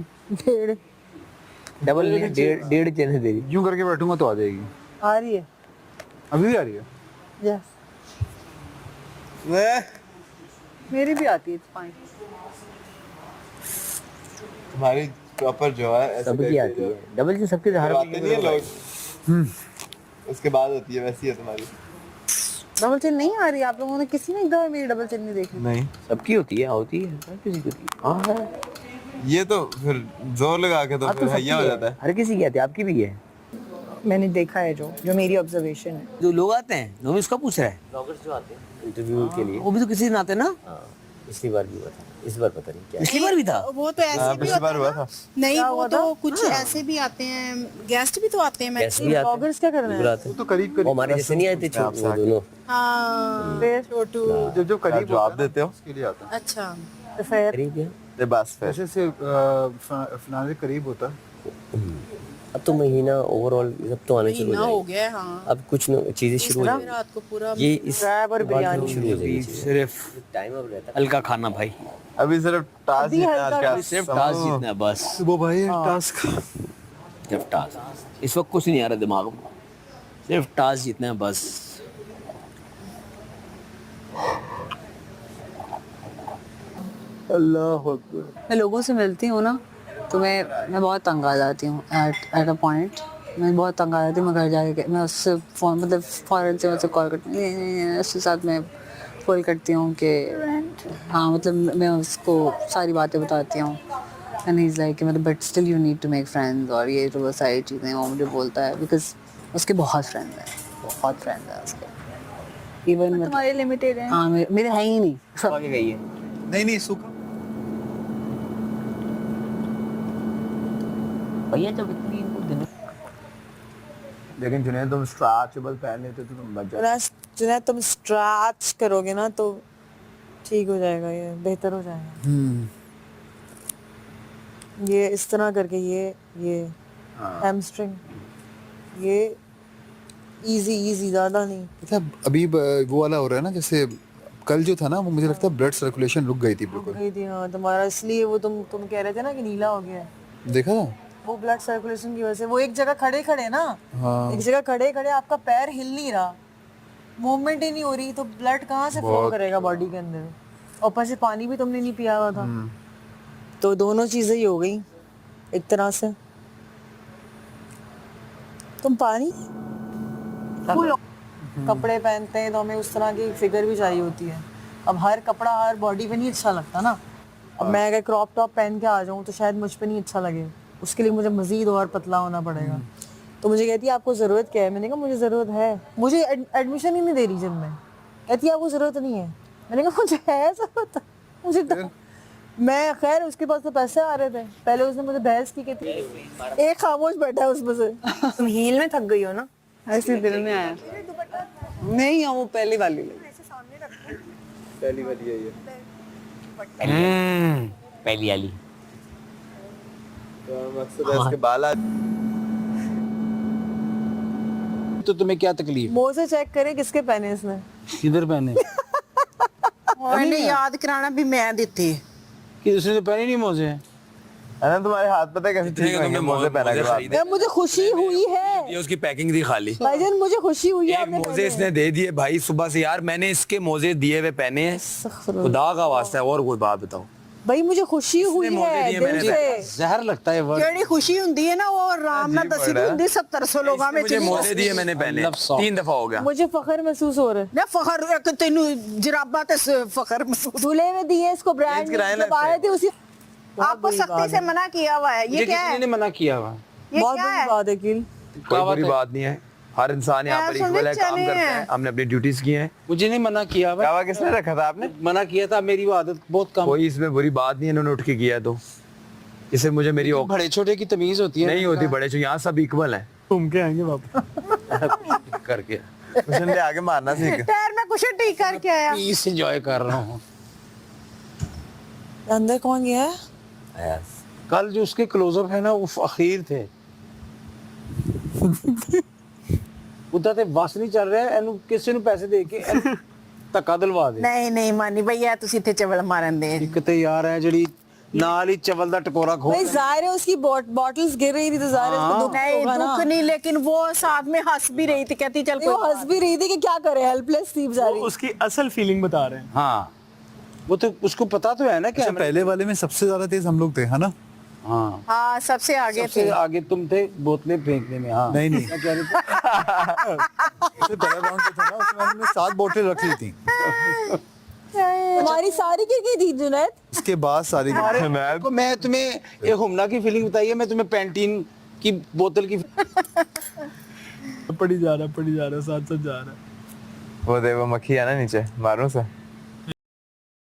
डबल डेढ़ चिन्ह है तेरी। यूं करके बैठूंगा तो आ जाएगी। आ रही है अभी भी आ रही है। यस मेरी भी आती है, फाइन। तुम्हारी प्रॉपर जो है सबकी आती है डबल चिन्ह, सबके हर आते नहीं है लोग, उसके बाद होती है, वैसी है तुम्हारी। डबल चिन नहीं आ रही? आप लोगों ने किसी ने एक दफा मेरी डबल चिन नहीं देखी? नहीं, सबकी होती है, होती है, हर किसी की होती है। हाँ है। ये तो फिर जोर लगा के तो फिर हैया हो जाता है। हर किसी की आती है, आपकी भी है। मैंने देखा है जो मेरी ऑब्जर्वेशन है। जो लोग आते हैं नोमी उसका पूछ रहा है, ब्लॉगर्स जो आते हैं इंटरव्यू के लिए, वो भी तो किसी दिन आते हैं ना। पिछली बार भी हुआ था, इस बार पता नहीं क्या। पिछली बार भी था वो तो ऐसे भी पिछली बार हुआ था। नहीं, वो तो कुछ ऐसे भी आते हैं, गेस्ट भी तो आते हैं। गेस्ट भी आते हैं। ब्लॉगर्स क्या करना है? वो तो करीब हमारे जैसे नहीं आए थे वो दोनों। हाँ छोटू जो करीब जवाब देते हो उसके लिए आता है। अच्छा तो फिर करीब है। ये बस फिर ऐसे से फिनाले करीब होता है। अब तो महीना ओवरऑल सब तो आने शुरू महीना हो हो जाएंगे। गया। हाँ अब कुछ चीजें शुरू हो जाएंगी। रात को पूरा ये इस और बिरयानी शुरू हो जाएगी। सिर्फ टाइम अब रहता है। हल्का खाना भाई, अभी सिर्फ टास्क जीतना है, सिर्फ टास्क जीतना है बस। वो भाई टास्क सिर्फ टास्क, इस वक्त कुछ नहीं आ रहा दिमाग में, सिर्फ टास्क जीतना है बस। अल्लाह अकबर। मैं लोगों से मिलती हूँ ना तो मैं बहुत तंग आ जाती हूँ एट अ पॉइंट। मैं बहुत तंग आ जाती हूँ। मैं घर जाके मैं उससे फ़ोन मतलब फ़ौरन से मुझसे कॉल करती हूँ, उसके साथ मैं कॉल करती हूँ कि हाँ मतलब मैं उसको सारी बातें बताती हूँ। एंड ही इज़ लाइक मतलब but still you need to make friends और ये तो सारी चीज़ें वो मुझे बोलता है बिकॉज उसके बहुत फ्रेंड्स हैं, बहुत फ्रेंड्स हैं उसके। इवन तुम्हारे लिमिटेड हैं। हाँ मेरे है ही नहीं सब आगे गई है। नहीं सूखा भैया जब इतनी इनपुट देने, लेकिन जुनैद तुम स्ट्रेचेबल पहन लेते तो तुम बच जाते। जुनैद तुम स्ट्रेच करोगे ना तो ठीक हो जाएगा, ये बेहतर हो जाएगा। ये इस तरह करके ये हैमस्ट्रिंग ये इजी ज्यादा नहीं। मतलब अभी वो वाला हो रहा है ना, जैसे कल जो था ना वो मुझे लगता है ब्लड सर्कुलेशन रुक गई थी बिल्कुल। गई थी हाँ तुम्हारा, इसलिए वो तुम कह रहे थे ना कि नीला हो गया है। देखा था वो ब्लड सर्कुलेशन की वजह से। वो एक जगह खड़े ना, हाँ। एक जगह खड़े आपका पैर हिल नहीं रहा, मूवमेंट ही नहीं हो रही, तो ब्लड कहाँ से फ्लो करेगा बॉडी के अंदर। और ऊपर से पानी भी तुमने नहीं पिया हुआ था, तो दोनों चीजें ही हो गई एक तरह से। तुम पानी कपड़े पहनते हैं तो हमें उस तरह की फिगर भी चाहिए होती है। अब हर कपड़ा हर बॉडी पे नहीं अच्छा लगता ना। अब मैं अगर क्रॉप टॉप पहन के आ जाऊँ तो शायद मुझ पे नहीं अच्छा लगे, उसके लिए मुझे मजीद और पतला होना पड़ेगा। तो मुझे कहती है आपको ज़रूरत क्या है? मैंने कहा मुझे ज़रूरत है, मुझे एडमिशन ही नहीं दे रही जिम में। कहती है आपको ज़रूरत नहीं है। मैंने कहा मुझे है ज़रूरत, मुझे तो मैं खैर उसके पास तो पैसे आ रहे थे। पहले उसने मुझे बहस की, कहती एक खामोश बैठा है उसमें से। तुम हील में थक गई हो ना? ऐसे दिल में आया नहीं, वो पहली वाली पहली वाली है ये। पहली वाली तो मकसद है इसके बाल तो तुम्हें क्या तकलीफ? मोजे चेक करें किसके पहने इसने, किधर पहने? मैंने याद कराना भी मैं देते कि उसने तो पहने नहीं मोजे। अरे तुम्हारे हाथ पता है कैसे ठीक होंगे मोजे पहना के बाद। यार मुझे खुशी हुई है, ये उसकी पैकिंग थी खाली। भाईजान मुझे खुशी हुई है। एक मोजे इसने दे दिए भाई सुबह से। यार मैंने इसके मोजे दिए हुए पहने हैं, खुदा का वास्ता है। और कोई बात बताओ, भाई मुझे खुशी हुई है दिल से। जहर लगता है वर्ड। ਜਿਹੜੀ ਖੁਸ਼ੀ ਹੁੰਦੀ ਹੈ ਨਾ ਉਹ ਆਰਾਮ ਨਾਲ ਦੱਸੀ ਦੀ ਹੁੰਦੀ 70 ਲੋਕਾਂ ਵਿੱਚ मुझे मोजे दिए मैंने पहले 3 दफा हो गया। मुझे फखर महसूस हो रहा है ना फखर एक तैनू जराबा ते फखर महसूस दूल्हे ने दिए इसको ब्रांड जब आए थे उसी आपको सख्ती से मना किया हुआ है ये क्या है ने मना किया हुआ ये बहुत क्या बड़ी है बात है किल कोई बुरी बात नहीं है, हर इंसान यहाँ पर इक्वल है, काम करता है, हमने अपनी ड्यूटीज की हैं। मुझे नहीं मना किया हुआ। कावा किसने रखा था आपने? मना किया था, मेरी वो आदत बहुत कम। कोई इसमें बुरी बात नहीं है, इन्होंने उठ के किया तो इसे मुझे मेरी बड़े छोटे की तमीज होती है नहीं होती, बड़े छोटे यहाँ सब इक्वल है। घूम के आएंगे वापस करके कुशन ले आगे मारना सीख। पैर में कुछ ठीक करके आया। पीस एंजॉय कर रहा हूँ। अंदर कौन गया है? कल जो उसके क्लोजअप है ना वो अखीर थे। उधर ते बस नहीं चल रहा है, ਇਹਨੂੰ ਕਿਸੇ ਨੂੰ ਪੈਸੇ ਦੇ ਕੇ ਧੱਕਾ ਦਿਲਵਾ ਦੇ। ਨਹੀਂ ਨਹੀਂ ਮਾਨੀ ਭਈਆ ਤੁਸੀਂ ਇੱਥੇ ਚਵਲ ਮਾਰਨ ਦੇ। ਇੱਕ ਤੇ ਯਾਰ ਹੈ ਜਿਹੜੀ ਨਾਲ ਹੀ ਚਵਲ ਦਾ ਟਕੋਰਾ ਖੋਲ। भाई जाहिर है उसकी बॉटल्स गिर रही थी तो जाहिर है उसको दुख नहीं होगा ना। दुख नहीं, लेकिन वो साथ में हंस भी रही थी, कहती चल वो हंस भी रही थी कि क्या करे, हेल्पलेस थी बेचारी। उसकी असल फीलिंग बता रहे हैं। हाँ वो तो उसको पता तो है ना कि पहले वाले में सबसे ज्यादा तेज हम लोग थे, है ना? हाँ हाँ सबसे आगे थे। सबसे आगे तुम थे बोतलें फेंकने में। हाँ नहीं नहीं क्या कह रहे थे? उससे पहला राउंड जो था ना उसमें हमने 7 बोतलें रख ली थी। हमारी सारी गिर गई थी जुनैद। उसके बाद सारी को मैं तुम्हें एक हुमला की फीलिंग बताई है, मैं तुम्हें पैंटीन की बोतल की पड़ी जा रहा साथ साथ जा रहा। वो दे वो मक्खी है ना नीचे, मारूं से